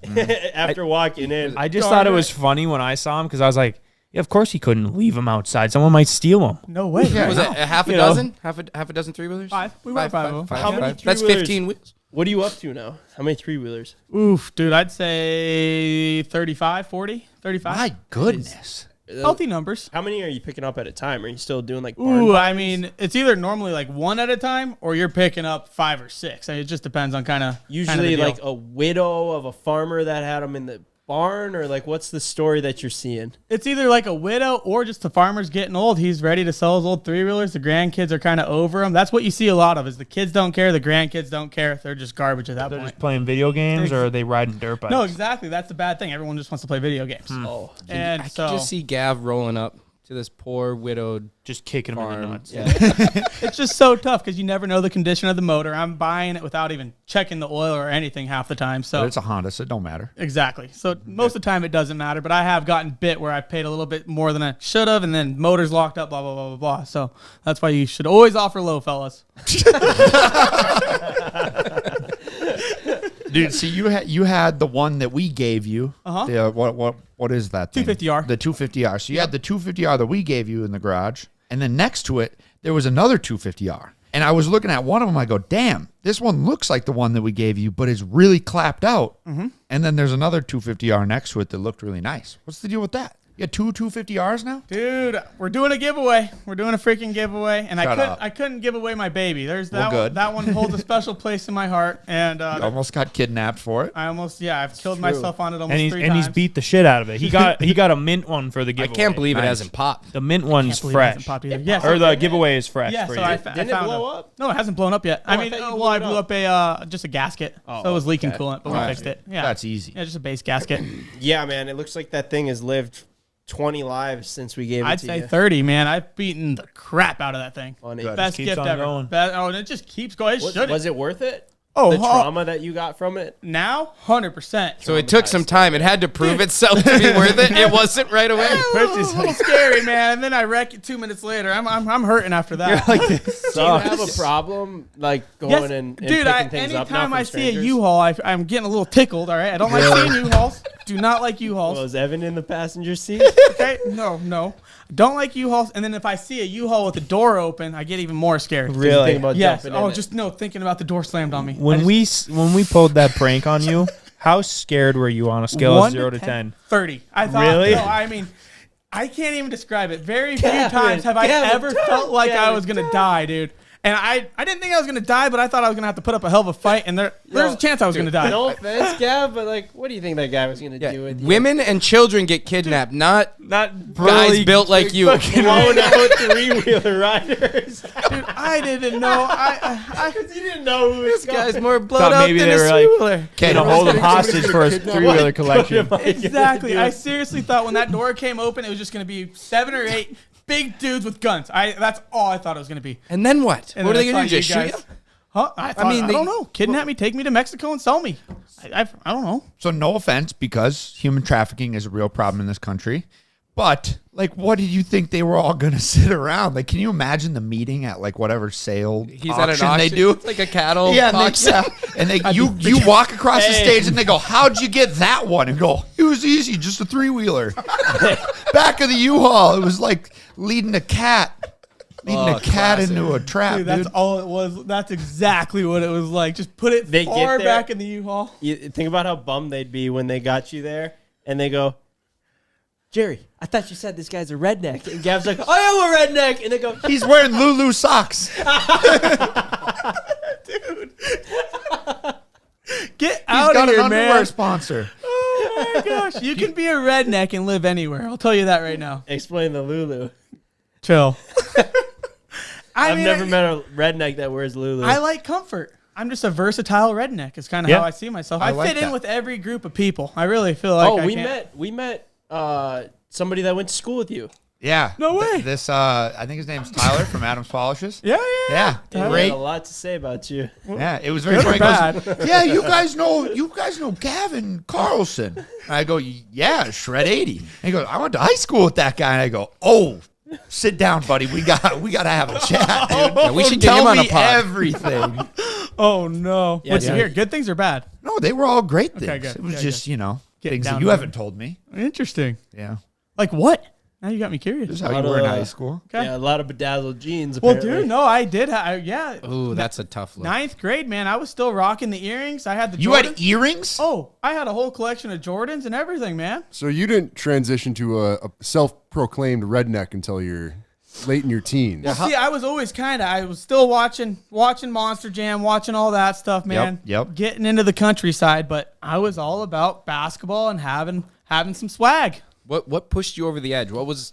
After walking in, I just thought it was funny when I saw him because I was like, yeah, of course he couldn't leave him outside. Someone might steal him. No way. Yeah, Was it a half a You know. dozen? Half a dozen 3-wheelers? 5. We went 5 of them. How many That's 3-wheelers? 15 wheels. What are you up to now? How many 3-wheelers? Oof, dude, I'd say 35, 40, 35. My goodness. Healthy numbers. How many are you picking up at a time? Are you still doing like barn Ooh, I finds? mean, it's either normally like 1 at a time or you're picking up 5 or 6. I mean, it just depends on kind of Usually like a widow of a farmer that had them in the barn, or like what's the story that you're seeing? It's either like a widow or just the farmer's getting old. He's ready to sell his old 3-wheelers. The grandkids are kind of over him. That's what you see a lot of is the kids don't care. The grandkids don't care. They're just garbage at that They're point. just playing video games, or are they riding dirt bikes? No, exactly. That's the bad thing. Everyone just wants to play video games. Oh, And I so could just see Gav rolling up to this poor widowed just kicking them in the farm. nuts. Yeah. it's just so tough because you never know the condition of the motor. I'm buying it without even checking the oil or anything half the time. But So it's a Honda, so it don't matter. exactly. So most of the time it doesn't matter, but I have gotten bit where I paid a little bit more than I should have, and then motor's locked up, blah, blah, blah, blah, blah. So that's why you should always offer low, fellas. Dude, see, you had the one that we gave you. Uh-huh. The, what is that thing? 250R. The 250R. So you had the 250R that we gave you in the garage, and then next to it there was another 250R. And I was looking at one of them. I go, damn, this one looks like the one that we gave you, but it's really clapped out. Mm-hmm. And then there's another 250R next to it that looked really nice. What's the deal with that? You got 2 250Rs now? Dude, we're doing a giveaway. We're doing a freaking giveaway, and Shut up. I couldn't give away my baby. There's that Well, one. good. That one holds a special place in my heart, and You almost got kidnapped for it. I've killed myself on it almost And he's 3 and times. he's beat the shit out of it. He got a mint one for the I giveaway. can't believe it Nice. hasn't popped. The mint one's Can't believe it hasn't fresh, popped either. Yeah, or so- the giveaway is fresh. Yeah, for so you. I Didn't found it blow up? No, it hasn't blown up yet. I I mean, thought you well, I blew it blew up. up a just a gasket, Oh, so it was leaking okay. coolant, but we Right. fixed it. Yeah, That's easy. Yeah, just a base gasket. Yeah, man, it looks like that thing has lived 20 lives since we gave it I'd to say you. 30, man. I've beaten the crap out of that thing. Funny. Good. Best keeps gift on ever. going. And it just keeps going. It shouldn't. Was it worth it? Oh, The trauma that you got from it? now 100%. So it took some time. It had to prove itself to be worth it. It wasn't right away. a little scary, man. And then I wreck it 2 minutes later. I'm hurting after that. Do you have a problem like going Yes, and dude. picking things up now Anytime from I see a strangers? U-Haul, I'm getting a little tickled. All right, I don't like seeing U-Hauls. Do not like U-Hauls. Was Evan in the passenger seat? Okay, no. Don't like U-Hauls. And then if I see a U-Haul with the door open, I get even more scared. Really? Think about Yes. jumping Oh, in it. just no. Thinking about the door slammed on me. When we pulled that prank on you, how scared were you on a scale of 0 to 10? 30. I thought. Really? No, I mean, I can't even describe it. Very few Gavin, times have I Gavin, ever don't, felt like I Gavin, was gonna die, dude. And I didn't think I was gonna die, but I thought I was gonna have to put up a hell of a fight. And there's a chance I was gonna die. No offense, Gav, but like, what do you think that guy was gonna do with you? Women and children get kidnapped, not Not guys built like you. Blowing out three-wheeler riders. Dude, I didn't know. You didn't know who was This guy's more blown Thought up maybe than they a were like- three-wheeler. gonna hold him hostage for a three-wheeler collection. Exactly. I seriously thought when that door came open, it was just gonna be 7 or 8 big dudes with guns. That's all I thought it was gonna be. And then what? And What are then they I going to do? saw Just you shoot guys- you? Huh? I mean, don't know. Kidnap me, take me to Mexico, and sell me. I don't know. So no offense, because human trafficking is a real problem in this country. But like, what did you think they were all gonna sit around? Like, can you imagine the meeting at like whatever sale He's at an auction auction. they do? It's like a cattle Yeah, auction. and they you walk across the stage and they go, "How'd you get that one?" And go, "It was easy, just a 3-wheeler." Back of the U-Haul, it was like leading a cat into a trap, Dude, dude. that's all it was. That's exactly what it was like. Just put it They far get there- back in the U-Haul. You think about how bummed they'd be when they got you there and they go, Jerry, I thought you said this guy's a redneck. And Gav's like, I am a redneck. And they go, He's wearing Lulu socks. Get He's out got of an here, underwear man. sponsor. Oh my gosh. You can be a redneck and live anywhere. I'll tell you that right now. explain the Lulu. Chill. I've never met a redneck that wears Lulu. I like comfort. I'm just a versatile redneck. It's kind of Yeah. how I see myself. I I like fit in that. with every group of people. I really feel like we met somebody that went to school with you. Yeah. No way. This I think his name's Tyler from Adam's Polishes. Yeah. Yeah. He had Great. a lot to say about you. Yeah, it was very Good or funny. He bad? goes, yeah, you guys know Gavin Carlson. And I go, yeah, Shred 80. And he goes, I went to high school with that guy. And I go, oh, sit down, buddy. We got to have a chat, dude. Yeah, we should get Tell him on a me pod. everything. Oh no. Yeah, What'd you yeah. hear? Good things or bad? No, they were all great things. Okay, good. It was Yeah, just, good. Getting things down that you to haven't it. told me. Interesting. Yeah. Like what? Now you got me This curious. is how lot you were in of, high school. Okay. Yeah, a lot of bedazzled jeans. Well, Apparently. dude, no, I did. Yeah. Ooh, that's a tough look. 9th grade, man. I was still rocking the earrings. I had the You Jordans. had earrings? Oh, I had a whole collection of Jordans and everything, man. So you didn't transition to a self-proclaimed redneck until you're late in your teens. See, I was always I was still watching Monster Jam, watching all that stuff, man. Yep. Getting into the countryside, but I was all about basketball and having some swag. What pushed you over the edge? What was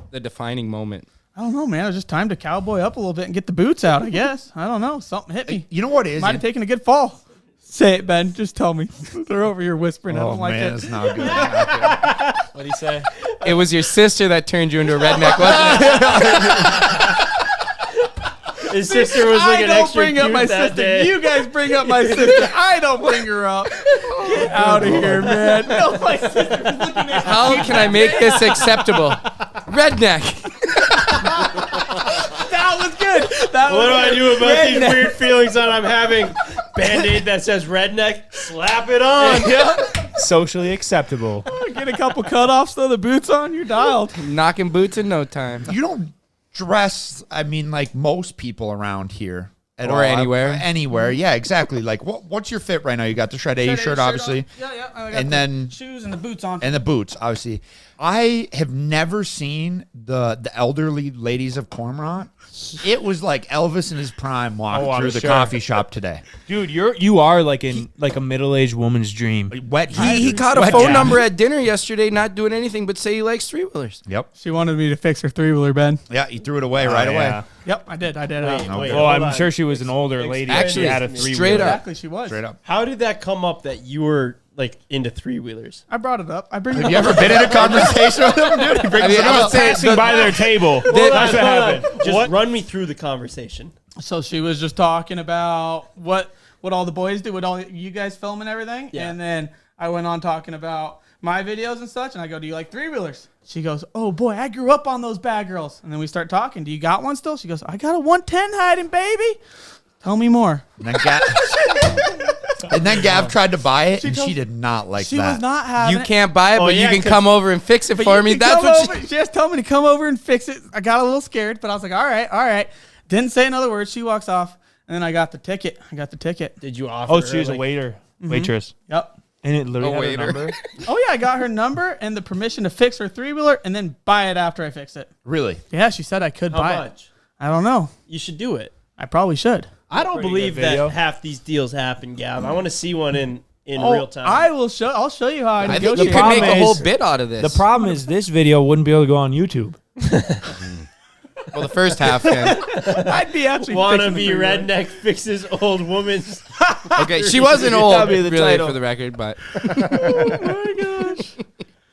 the defining moment? I don't know, man. It was just time to cowboy up a little bit and get the boots out, I guess. I don't know. Something hit me. You know what it is? Might have taken a good fall. Say it, Ben. Just tell me. They're over here whispering. I Oh, don't like man, it. it's not good. Not What do you say? It was your sister that turned you into a redneck, wasn't it? His sister was I looking don't extra bring up cute my that sister. day. You guys bring up my sister. I don't bring her up. Get out of here, man. No, my sister's looking at How can I make this acceptable? Redneck. That was good. That What was do I good. do about these Redneck. weird feelings that I'm having? Band-Aid that says redneck? Slap it on. Socially acceptable. Get a couple cutoffs, throw the boots on, you're dialed. Knocking boots in no time. You don't dress, I mean, like most people around here. At Or all. anywhere. Anywhere. Yeah, exactly. Like, what's your fit right now? You got the Shred 80 shirt, obviously. Yeah. I got And the then- shoes and the boots on. And the boots, obviously. I have never seen the elderly ladies of Cormorant. It was like Elvis in his prime walking Oh, I'm through the sure. coffee shop today. Dude, you are like a middle-aged woman's dream. Wet He caught a wet phone jacket. number at dinner yesterday, not doing anything but say he likes three-wheelers. Yep. She wanted me to fix her 3-wheeler, Ben. Yeah, he threw it away right away. Yeah. Yep, I did. Wait, Okay. wait, Well, hold I'm on. sure she was an older lady. Actually, She had a three-wheeler. straight up. Exactly, she was. Straight up. How did that come up that you were like into three wheelers? I brought it up. I bring it Have up. you ever been in a conversation with him, dude? He brings I mean, it I would up. say Passing by their table. That's what happened. Just run me through the conversation. So she was just talking about what all the boys do, what all you guys film and everything. Yeah. And then I went on talking about my videos and such. And I go, do you like three-wheelers? She goes, oh, boy, I grew up on those bad girls. And then we start talking. Do you got one still? She goes, I got a 110 hiding, baby. Tell me more. And then Gav tried to buy it, and told- she did not like She that. was not having You it. can't buy it, Oh, but yeah, you can 'cause- come over and fix it But for you me. can That's come what over. She just told me to come over and fix it. I got a little scared, but I was like, all right. Didn't say another word. She walks off, and then I got the ticket. Did you offer? Oh, her, she was a like- waiter, waitress, Yep. and it literally A had her waiter. number. Oh, yeah, I got her number and the permission to fix her three-wheeler and then buy it after I fix it. Really? Yeah, she said I could How buy it. much? I don't know. You should do it. I probably should. I don't Pretty believe good video. that half these deals happen, Gav. I want to see one in Oh, real time. I'll show you how I I think negotiate. you could make a problem whole is- bit out of this. The problem is this video wouldn't be able to go on YouTube. Well, the first half can. I'd be actually Wanna fixing the be three-wheeler. redneck fixes old woman's. Okay, she wasn't old, That'd be the really, title. for the record, but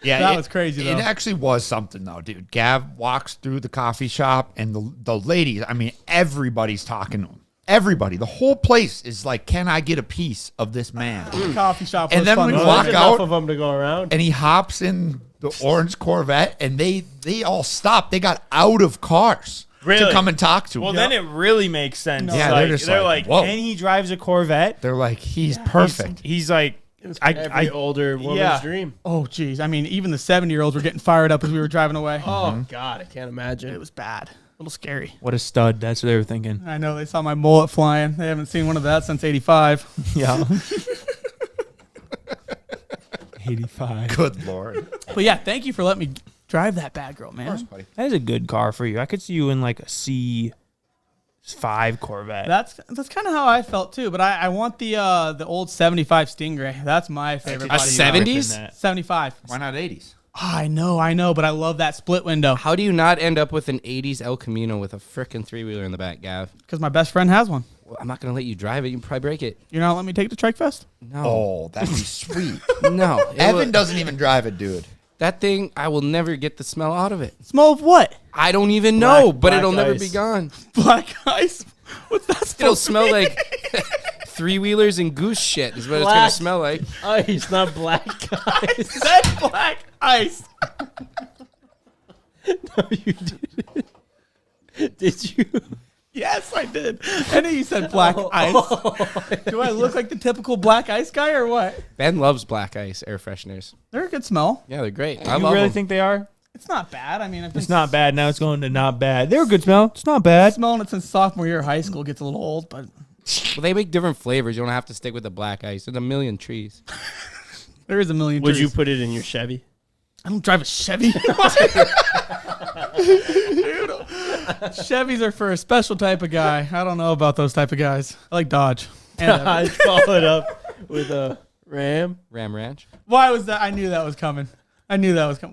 Yeah, That was crazy, though. It actually was something, though, dude. Gav walks through the coffee shop, and the ladies, I mean, everybody's talking to him. Everybody. The whole place is like, can I get a piece of this man? The coffee shop. And was then fun. we though. walk There's out. enough of them to go around. And he hops in the orange Corvette, and they all stopped. They got out of cars to Really? come and talk to him. Well, then it really makes sense. Yeah, Like, they're just they're like, like, whoa. and he drives a Corvette. They're like, he's perfect. He's like, Every older woman's dream. Oh, geez. I mean, even the 70-year-olds were getting fired up as we were driving away. Oh God, I can't imagine. It was bad. A little scary. What a stud. That's what they were thinking. I know. They saw my mullet flying. They haven't seen one of that since 85. Yeah. 85. Good Lord. But, yeah, thank you for letting me drive that bad girl, man. That is a good car for you. I could see you in like a C5 Corvette. That's kind of how I felt, too. But I want the old 75 Stingray. That's my favorite. a body. 70s? 75. Why not 80s? I know, but I love that split window How do you not end up with an 80s El Camino with a frickin' three-wheeler in the back, Gav? because my best friend has one. Well, I'm not going to let you drive it. You can probably break it. You're not letting me take it to Trike Fest? No. Oh, that'd be sweet. No. Evan doesn't even drive it, dude. That thing, I will never get the smell out of it. Smell of what? I don't even know, but black it'll never ice. be gone. Black ice. What's that It'll supposed to smell mean? like three-wheelers and goose shit is what it's going Black. to smell like. Ice, not black ice. Said black ice. No, you didn't. Did you? Yes, I did. I knew you said black ice. Do I look like the typical black ice guy or what? Ben loves black ice air fresheners. They're a good smell. Yeah, they're great. I You love really them. think they are? It's not bad. I mean, I've been It's not bad. Now it's going to not bad. They're a good smell. It's not bad. smelling it since sophomore year of high school. Gets a little old, but Well, they make different flavors. You don't have to stick with the black ice. There's a million trees. there is a million. Would trees. you put it in your Chevy? I don't drive a Chevy. Chevys are for a special type of guy. I don't know about those type of guys. I like Dodge. And I followed up with a Ram. Ram Ranch. why was that? I knew that was coming.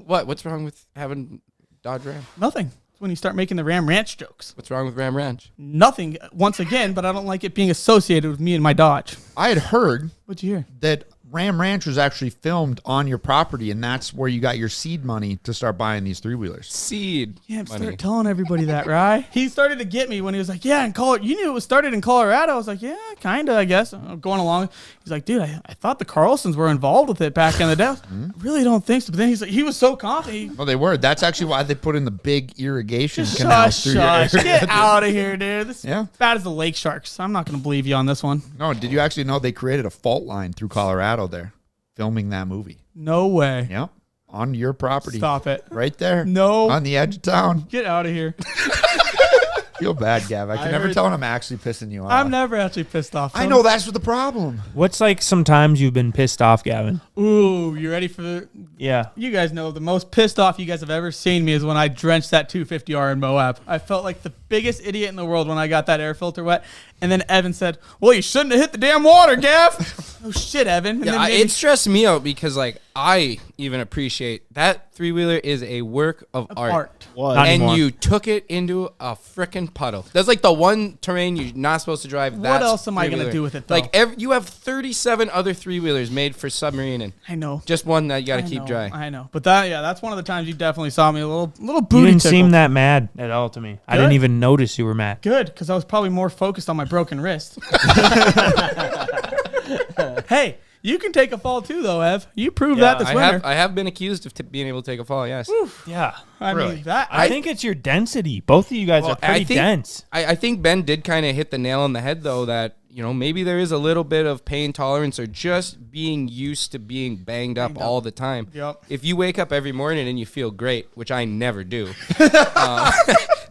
What? What's wrong with having Dodge Ram? Nothing. It's when you start making the Ram Ranch jokes. What's wrong with Ram Ranch? Nothing. Once again, but I don't like it being associated with me and my Dodge. I had heard What'd you hear? that Ram Ranch was actually filmed on your property, and that's where you got your seed money to start buying these three-wheelers. Seed. Yeah, money. start telling everybody that, right? He started to get me when he was like, yeah, in Colorado. You knew it was started in Colorado. I was like, yeah, kind of, I guess. Going along. He's like, dude, I thought the Carlsons were involved with it back in the day. I really don't think so. But then he's like, he was so confident. Well, they were. That's actually why they put in the big irrigation Shush, canals through your shush. area. Get out of here, dude. This is Yeah. as bad as the Lake Sharks. I'm not going to believe you on this one. No, did you actually know they created a fault line through Colorado there, filming that movie? No way. Yep, on your property. Stop it. Right there. No. On the edge of town. Get out of here. Feel bad, Gav. I can never tell when I'm actually pissing you off. I'm never actually pissed off. I know that's what the problem. What's like sometimes you've been pissed off, Gavin? Ooh, you ready for the... Yeah. You guys know the most pissed off you guys have ever seen me is when I drenched that 250R in Moab. I felt like the biggest idiot in the world when I got that air filter wet. And then Evan said, well, you shouldn't have hit the damn water, Gav. Oh, shit, Evan. And Yeah, then maybe- it stressed me out because, like, I even appreciate that three-wheeler is a work of art. art. What? Not And anymore. you took it into a frickin' puddle. That's like the one terrain you're not supposed to drive. What else am I gonna three-wheeler. do with it, though? Like you have 37 other 3-wheelers made for submarining. I know. Just one that you got to I keep know, dry. I know. But that's one of the times you definitely saw me a little You booty didn't seem tickled. that mad at all to me. I didn't Good. even notice you were mad. Good, because I was probably more focused on my broken wrist. Hey, you can take a fall too, though, Ev. You proved that this winter. I have been accused of being able to take a fall. Yes. Yeah. I mean, that. I think it's your density. Both of you guys Well, are pretty dense. I think Ben did kind of hit the nail on the head, though, that, maybe there is a little bit of pain tolerance or just being used to being banged up all the time. Yep. If you wake up every morning and you feel great, which I never do,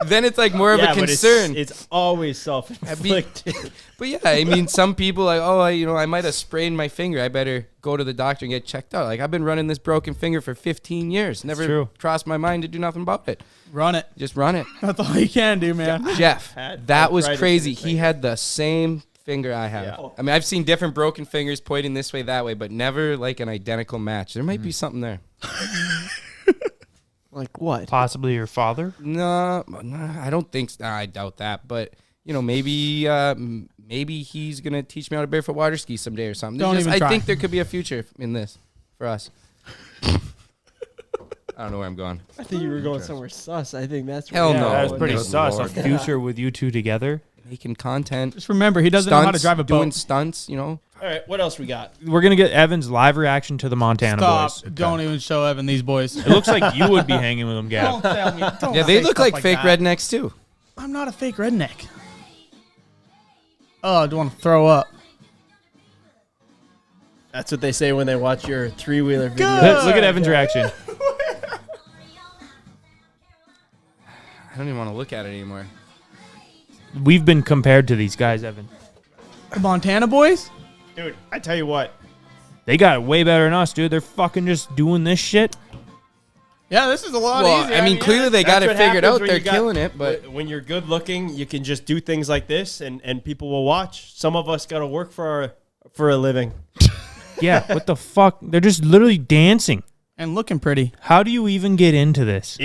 then it's like more of a concern. But it's always self-inflicted. But yeah, I mean, some people like, I might have sprained my finger. I better go to the doctor and get checked out. Like, I've been running this broken finger for 15 years. Never true. crossed my mind to do nothing about it. Run it. Just run it. That's all you can do, man. Jeff, Had that was arthritis crazy. in his He had the same finger I have. Yeah. I mean, I've seen different broken fingers pointing this way, that way, but never like an identical match. There might be something there. Like what? Possibly your father. No, I don't think. I doubt that. But maybe he's gonna teach me how to barefoot water ski someday or something. I think there could be a future in this for us. I don't know where I'm going. I think you were going somewhere sus. I think that's Hell no. That was pretty Good sus. Lord. A future with you two together. Making content, Just remember, he doesn't know how to drive a boat. doing stunts. All right, what else we got? We're gonna get Evan's live reaction to the Montana Stop. boys. Don't even show Evan these boys. It looks like you would be hanging with them, Don't Gav. tell me. Don't Yeah, they say look stuff like fake that. rednecks too. I'm not a fake redneck. Oh, I do want to throw up. That's what they say when they watch your 3-wheeler video. Look at Evan's reaction. I don't even want to look at it anymore. We've been compared to these guys, Evan. The Montana boys? Dude, I tell you what. They got it way better than us, dude. They're fucking just doing this shit. Yeah, this is a lot Well, easier. I mean, clearly they got That's it what figured happens out. when They're you got- killing it, but when you're good looking, you can just do things like this, and people will watch. Some of us got to work for a living. Yeah, what the fuck? They're just literally dancing. And looking pretty. How do you even get into this?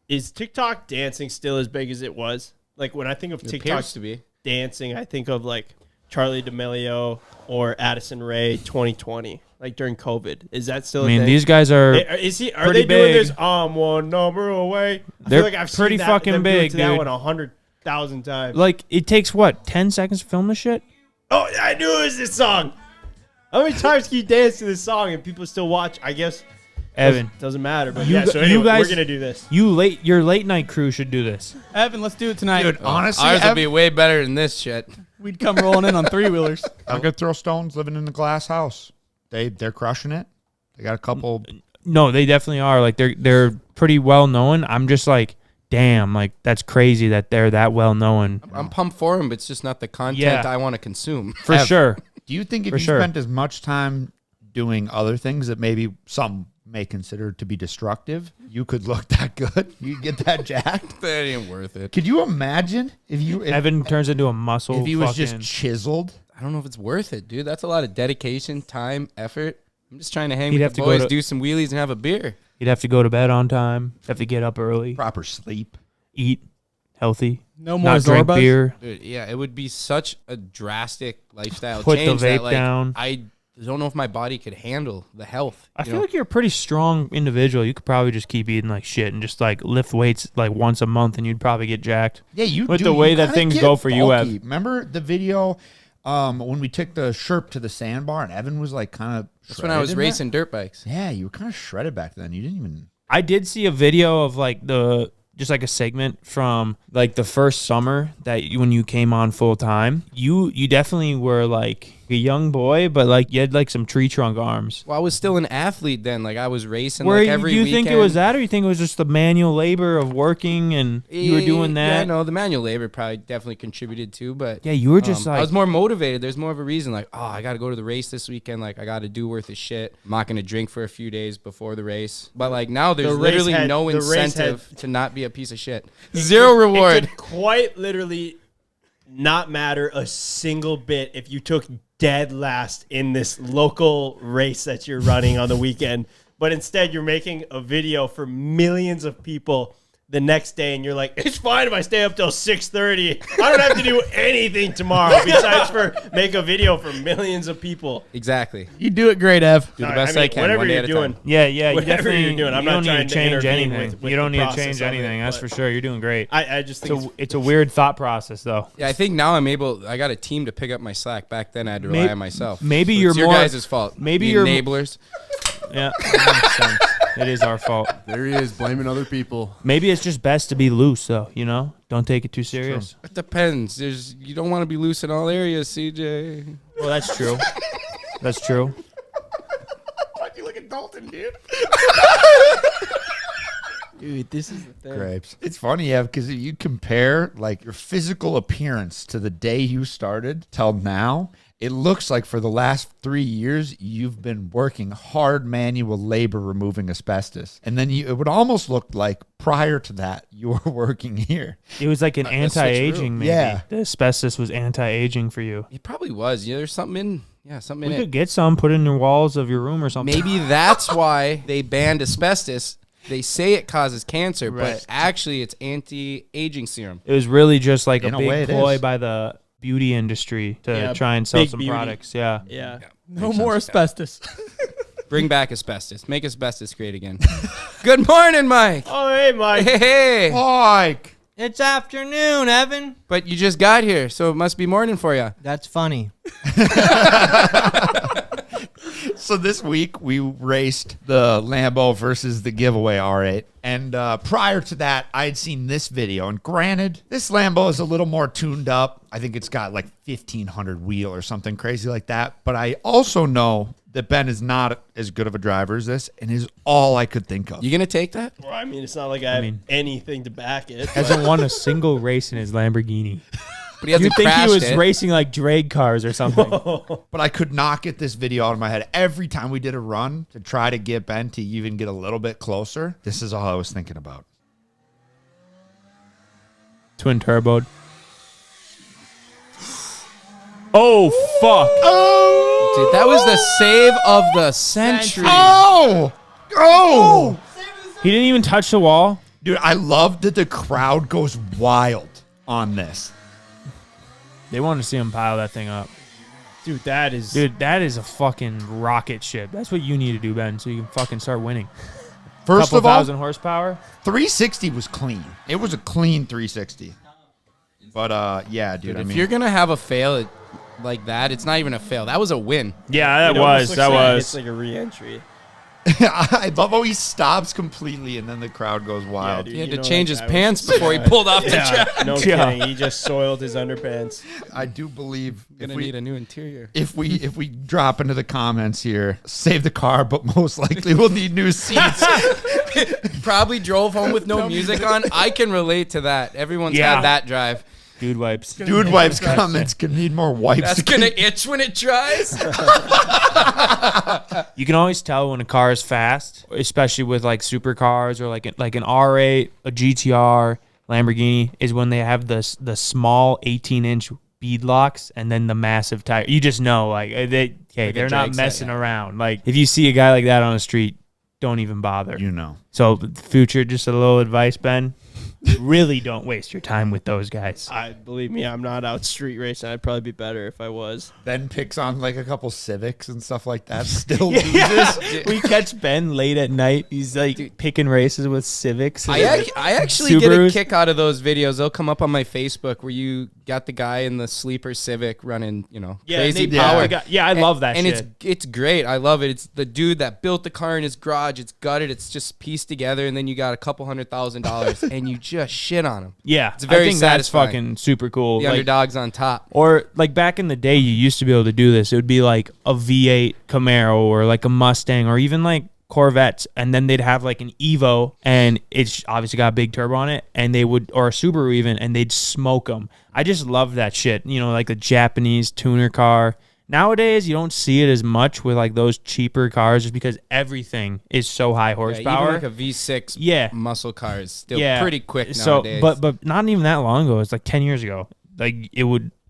Is TikTok dancing still as big as it was? Like when I think of it TikTok appears to be. dancing, I think of like Charlie D'Amelio or Addison Rae 2020, like during COVID. Is that still? I mean, a thing? these guys are. Are pretty they doing big. this? I'm one number away. I They're feel like I've pretty seen that, fucking them do it big, to that dude. one 100,000 times. Like, it takes what, 10 seconds to film this shit? Oh, I knew it was this song. How many times can you dance to this song and people still watch? I guess Evan, doesn't matter. But You yeah, gu- so you anyway, guys- we're gonna do this. your late night crew should do this. Evan, let's do it tonight. Dude, honestly, Ours will be way better than this shit. We'd come rolling in on 3-wheelers. I could throw stones living in the glass house. They're crushing it. They got a couple. No, they definitely are. Like, they're pretty well known. I'm just like, damn, like, that's crazy that they're that well known. I'm pumped for them, but it's just not the content Yeah. I want to consume. For sure. Do you think if For you sure. spent as much time doing other things that maybe some may consider to be destructive, you could look that good? You'd get that jacked? That ain't worth it. Could you imagine if Evan turns into a muscle. if he was fucking- just chiseled? I don't know if it's worth it, dude. That's a lot of dedication, time, effort. I'm just trying to hang He'd with have the to go boys, to- do some wheelies, and have a beer. You'd have to go to bed on time. Have to get up early. Proper sleep. Eat healthy. No more Not drink Zorbas. beer. Dude, yeah, it would be such a drastic lifestyle Put the change that, vape like, down. I don't know if my body could handle the health. I you feel know? like you're a pretty strong individual. You could probably just keep eating like shit and just like lift weights like once a month, and you'd probably get jacked. Yeah, you With do. the way You that kinda things get go for you, bulky. Ev. Remember the video when we took the Sherp to the sandbar and Evan was like kind of. That's when I was racing dirt bikes. Yeah, you were kind of shredded back then. You didn't even. I did see a video of like just like a segment from like the first summer that when you came on full time. You definitely were like a young boy, but like you had like some tree trunk arms. Well, I was still an athlete then. Like I was racing Where like every do you weekend. think it was that, or you think it was just the manual labor of working and you were doing that? Yeah, no, the manual labor probably definitely contributed too, but Yeah, you were just I like was more motivated. There's more of a reason, like, oh, I got to go to the race this weekend. Like, I got to do worth of shit. I'm not going to drink for a few days before the race. But like now, there's The race literally had- no the race incentive had- to not be a piece of shit. Zero reward. It could quite literally not matter a single bit if you took dead last in this local race that you're running on the weekend. But instead, you're making a video for millions of people the next day and you're like, it's fine if I stay up till 6:30. I don't have to do anything tomorrow besides for make a video for millions of people. Exactly. You do it great, Ev. Do the best I can. Whatever one day you're at a doing. time. Yeah, you Whatever definitely you're doing, I'm you not don't trying need to to change intervene anything. with You don't the need to process change of it, anything. That's but- for sure. You're doing great. I just think It's a weird thought process, though. Yeah, I think now I got a team to pick up my slack. Back then I had to rely on myself. Maybe So you're it's your more- guys' fault. maybe The you're- enablers. Yeah, that makes sense. It is our fault. There he is, blaming other people. Maybe it's just best to be loose, though. You know, don't take it too serious. It depends. You don't want to be loose in all areas, CJ. Well, that's true. That's true. Why'd you look at Dalton, dude? dude, this is the thing. Grapes. It's funny, yeah, because if you compare like your physical appearance to the day you started till now, it looks like for the last 3 years you've been working hard manual labor removing asbestos, and then it would almost look like prior to that you were working here. It was like an That's so anti-aging. true. Maybe. Yeah. The asbestos was anti-aging for you. It probably was. Yeah, there's something in. Yeah, something We in could it. get some, put it in the walls of your room or something. Maybe that's why they banned asbestos. They say it causes cancer, Right. but actually it's anti-aging serum. It was really just like In a a way big it ploy is. by the beauty industry to Yeah, try and sell big some beauty. products. Yeah. Yeah. No more asbestos. Bring back asbestos. Make asbestos great again. Good morning, Mike. Oh, hey, Mike. Hey. Mike! It's afternoon, Evan. But you just got here, so it must be morning for you. That's funny. So this week we raced the Lambo versus the giveaway R8. And prior to that, I had seen this video. And granted, this Lambo is a little more tuned up. I think it's got like 1,500 wheel or something crazy like that. But I also know that Ben is not as good of a driver as this, and is all I could think of. You gonna take that? Well, I mean, it's not like I have anything to back it. Hasn't won a single race in his Lamborghini. But he hasn't You'd think he crashed was it. racing like drag cars or something. But I could not get this video out of my head. Every time we did a run to try to get Ben to even get a little bit closer, this is all I was thinking about. Twin turboed. Oh, fuck. Dude, that was the save of the century. Oh! Oh! He didn't even touch the wall. Dude, I love that the crowd goes wild on this. They wanted to see him pile that thing up. Dude, that is... Dude, that is a fucking rocket ship. That's what you need to do, Ben, so you can fucking start winning. First Couple of all, thousand horsepower. 360 was clean. It was a clean 360. But yeah, dude, If you're gonna have a fail like that, it's not even a fail. That was a win. Yeah, It almost looks like It's like a re-entry. I love how he stops completely and then the crowd goes wild. dude. He had You to know change that his guy was pants just- before he pulled off the track. Yeah, no Yeah. kidding. He just soiled his underpants. I do believe Gonna need a new interior. if we drop into the comments here, save the car, but most likely we'll need new seats. Probably drove home with no music on. I can relate to that. Everyone's Yeah. had that drive. Dude wipes. Dude wipes comments can need more wipes. That's gonna itch when it dries. You can always tell when a car is fast, especially with like supercars or like an R8, a GTR, Lamborghini, is when they have the small 18-inch bead locks and then the massive tire. You just know like they're not drag set, messing yeah. around. Like if you see a guy like that on the street, don't even bother. You know. So future, just a little advice, Ben. Really don't waste your time with those guys. Believe me, I'm not out street racing. I'd probably be better if I was. Ben picks on like a couple Civics and stuff like that. Still loses. We catch Ben late at night. He's like picking races with Civics. and, I actually get a Subarus. kick out of those videos. They'll come up on my Facebook where you got the guy in the sleeper Civic running, crazy and power. I love that and shit. it's great. I love it. It's the dude that built the car in his garage. It's gutted. It's just pieced together, and then you got a couple $100,000, and you just shit on him. Yeah, It's very I think that's satisfying. fucking super cool. The Like, underdog's on top. or like back in the day, you used to be able to do this. It would be like a V8 Camaro or like a Mustang or even like Corvettes, and then they'd have like an Evo, and it's obviously got a big turbo on it, and they would, or a Subaru even, and they'd smoke them. I just love that shit. Like the Japanese tuner car. Nowadays, you don't see it as much with like those cheaper cars, just because everything is so high Yeah, horsepower. even like a V6 Yeah. muscle car is still Yeah. pretty quick So, nowadays. but not even that long ago. It's like 10 years ago. Like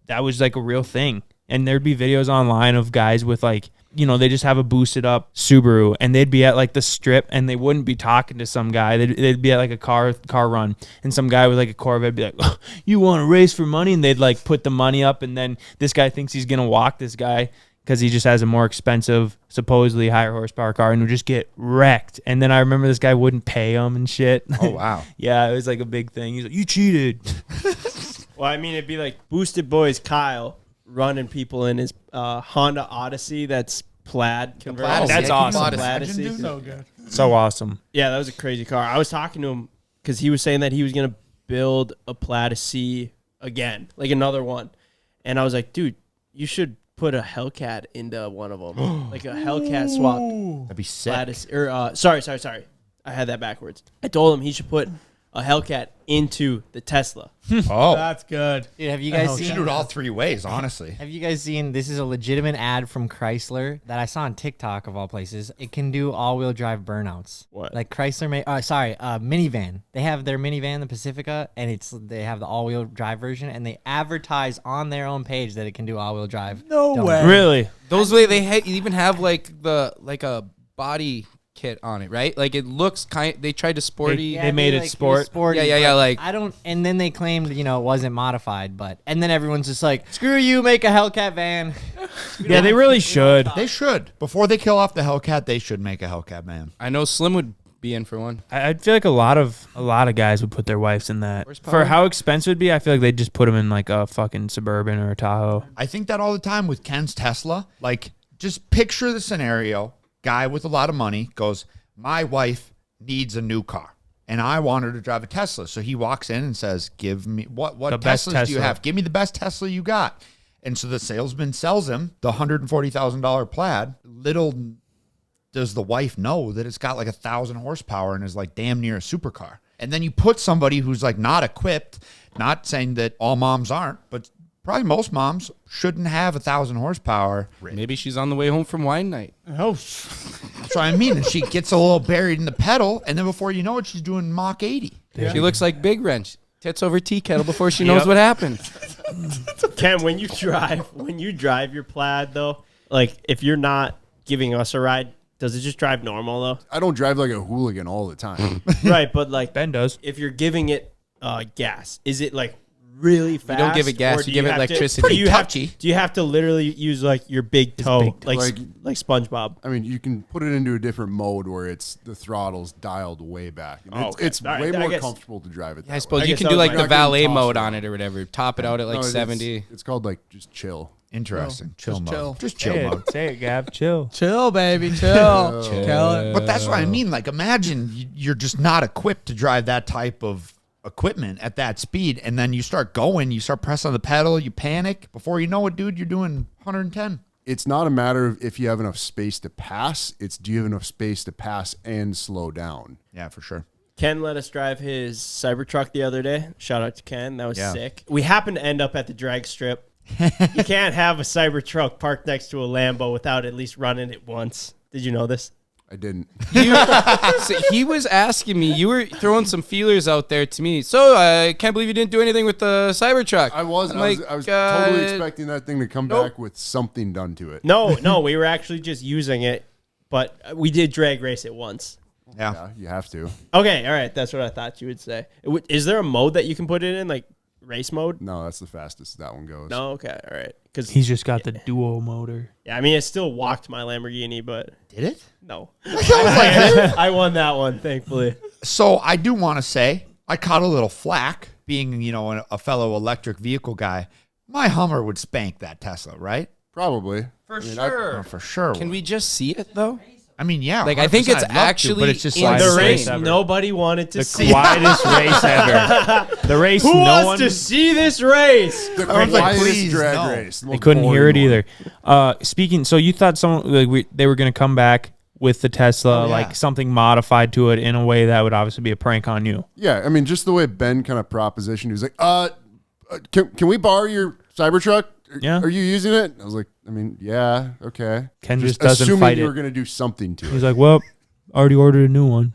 that was like a real thing. And there'd be videos online of guys with like they just have a boosted up Subaru, and they'd be at like the strip, and they wouldn't be talking to some guy. They'd be at like a car run, and some guy with like a Corvette would be like, oh, "You want to race for money?" And they'd like put the money up, and then this guy thinks he's gonna walk this guy because he just has a more expensive, supposedly higher horsepower car, and would just get wrecked. And then I remember this guy wouldn't pay him and shit. Oh, wow. Yeah, it was like a big thing. He's like, "You cheated." Well, I mean, it'd be like Boosted Boys Kyle running people in his Honda Odyssey that's plaid convertible. That's awesome. Odyssey. So good. So awesome. Yeah, that was a crazy car. I was talking to him because he was saying that he was going to build a Plaid-C again, like another one. And I was like, dude, you should put a Hellcat into one of them, like a Hellcat swap. That'd be sick. Sorry. I had that backwards. I told him he should put a Hellcat into the Tesla. Oh, That's good. Dude, have you guys you should seen? do it all three ways, honestly. Have you guys seen? This is a legitimate ad from Chrysler that I saw on TikTok of all places. It can do all-wheel drive burnouts. What? Like Chrysler made? Minivan. They have their minivan, the Pacifica, and they have the all-wheel drive version, and they advertise on their own page that it can do all-wheel drive. No Don't- way. Really? Those way they even have like a body kit on it, right? Like it looks they tried to sporty. They made it like, sport. sporty, Yeah, but like- I don't. And then they claimed it wasn't modified, and then everyone's just like, screw you, make a Hellcat van. Yeah, they really should. They should. Before they kill off the Hellcat, they should make a Hellcat, man. I know Slim would be in for one. I feel like a lot of guys would put their wives in that. Horsepower? For how expensive it'd be, I feel like they'd just put them in like a fucking Suburban or a Tahoe. I think that all the time with Ken's Tesla. Like, just picture the scenario. Guy with a lot of money goes, my wife needs a new car, and I want her to drive a Tesla. So he walks in and says, give me, what The best Teslas do you Tesla. have? Give me the best Tesla you got. And so the salesman sells him the $140,000 Plaid. Little does the wife know that it's got like 1,000 horsepower and is like damn near a supercar. And then you put somebody who's like not equipped, not saying that all moms aren't, but probably most moms shouldn't have 1,000 horsepower. Maybe she's on the way home from wine night. Oh, That's what I mean. And she gets a little buried in the pedal, and then before you know it, she's doing Mach 80. She looks like Big Wrench. Tits over tea kettle before she knows what happened. Ken, when you drive your Plaid though, like if you're not giving us a ride, does it just drive normal though? I don't drive like a hooligan all the time. Right, but like Ben does. if you're giving it gas, is it like really fast? don't give it gas, or you do give it have to- electricity. do you have- Touchy. Do you have to literally use like your big toe, like SpongeBob? I mean, you can put it into a different mode where it's the throttle's dialed way back. And Oh, it's okay. it's All right, way I more guess- comfortable to drive it. I that suppose I you guess can that do was like my- the Not getting valet tossed mode around. on it or whatever. Top it out at way. like No, 70. It's called like just chill. Interesting. Chill just mode. chill. Just chill Say mode. it, say it, Gav. Chill. chill, baby, chill. Kill it. But that's what I mean. Like, imagine you're just not equipped to drive that type of equipment at that speed, and then you start going, you start pressing on the pedal, you panic. Before you know it, dude, you're doing 110. It's not a matter of if you have enough space to pass. It's do you have enough space to pass and slow down? Yeah, for sure. Ken let us drive his Cybertruck the other day. Shout out to Ken. That was Yeah. sick. We happened to end up at the drag strip. You can't have a Cybertruck parked next to a Lambo without at least running it once. Did you know this? I didn't. So he was asking me, you were throwing some feelers out there to me. So I can't believe you didn't do anything with the Cybertruck. I was I'm totally expecting that thing to come Nope. back with something done to it. No, we were actually just using it, but we did drag race it once. Yeah. Yeah, you have to. Okay, all right, that's what I thought you would say. Is there a mode that you can put it in, like race mode? No, that's the fastest that one goes. No, okay, all right. Because He's just got the duo motor. yeah, I mean, it still walked my Lamborghini, but Did it? no, I won that one, thankfully. So I do want to say I caught a little flack being, a fellow electric vehicle guy. My Hummer would spank that Tesla, right? Probably. For Oh, for sure. Can we just see it though? I mean, yeah. Like, I think 100%, it's I'd love to, actually but it's just in like The Insane. race ever. nobody wanted to The see. quietest race ever. The race Who no wants one to see this race? The I was like, quietest please, drag no. race. the They most couldn't hear it boring one. either. Speaking, so you thought they were going to come back with the Tesla, Oh, yeah. like something modified to it in a way that would obviously be a prank on you. Yeah, I mean, just the way Ben kind of propositioned, he was like, can we borrow your Cybertruck? Yeah. Are you using it? I was like, I mean, yeah, okay. Ken just doesn't assuming fight you it. were going to do something to He's it. like, well, already ordered a new one.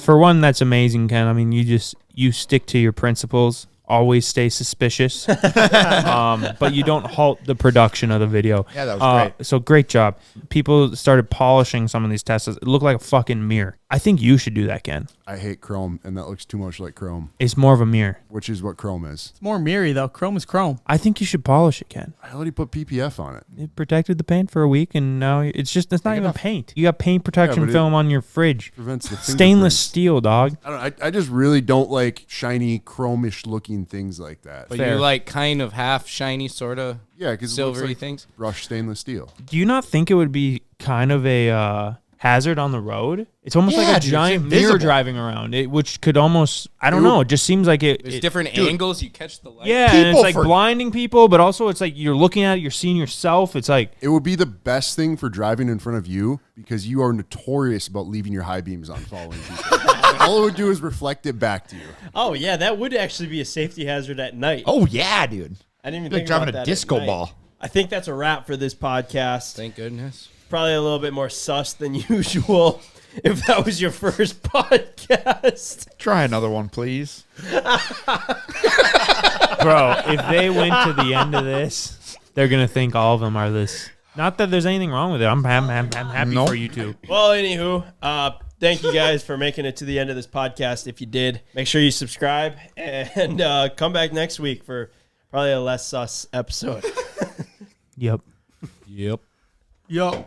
For one, that's amazing, Ken. I mean, you stick to your principles. always stay suspicious. But you don't halt the production of the video. Yeah, that was great. So great job. People started polishing some of these Teslas. It looked like a fucking mirror. I think you should do that, Ken. I hate chrome, and that looks too much like chrome, It's more of a mirror. which is what chrome is. It's more mirrory though. Chrome is chrome. I think you should polish it, Ken. I already put PPF on it. It protected the paint for a week, and now it's not even enough. paint. You got paint protection but it film on your fridge. Prevents the Stainless fingerprints. steel, dog. I just really don't like shiny, chromish looking things like that. But Fair. you like kind of half shiny, sort of Yeah, because silvery like things. brushed stainless steel. Do you not think it would be kind of a hazard on the road? It's almost like Yeah, a dude, it's giant mirror invisible. driving around it, which could almost, I don't know, it just seems like it. There's different angles. You catch the light. Yeah, and it's People like for- blinding people, but also it's like you're looking at it, you're seeing yourself. It's like, It would be the best thing for driving in front of you because you are notorious about leaving your high beams on following people. All it would do is reflect it back to you. Oh yeah, that would actually be a safety hazard at night. Oh yeah, dude. I didn't even Like think driving about a that disco at night. ball. I think that's a wrap for this podcast. Thank goodness. Probably a little bit more sus than usual. If that was your first podcast, Try another one, please. bro, if they went to the end of this, they're going to think all of them are this. Not that there's anything wrong with it. I'm happy Nope. for you two. well, anywho, thank you guys for making it to the end of this podcast. If you did, make sure you subscribe and come back next week for probably a less sus episode. Yep. Yep. Yo.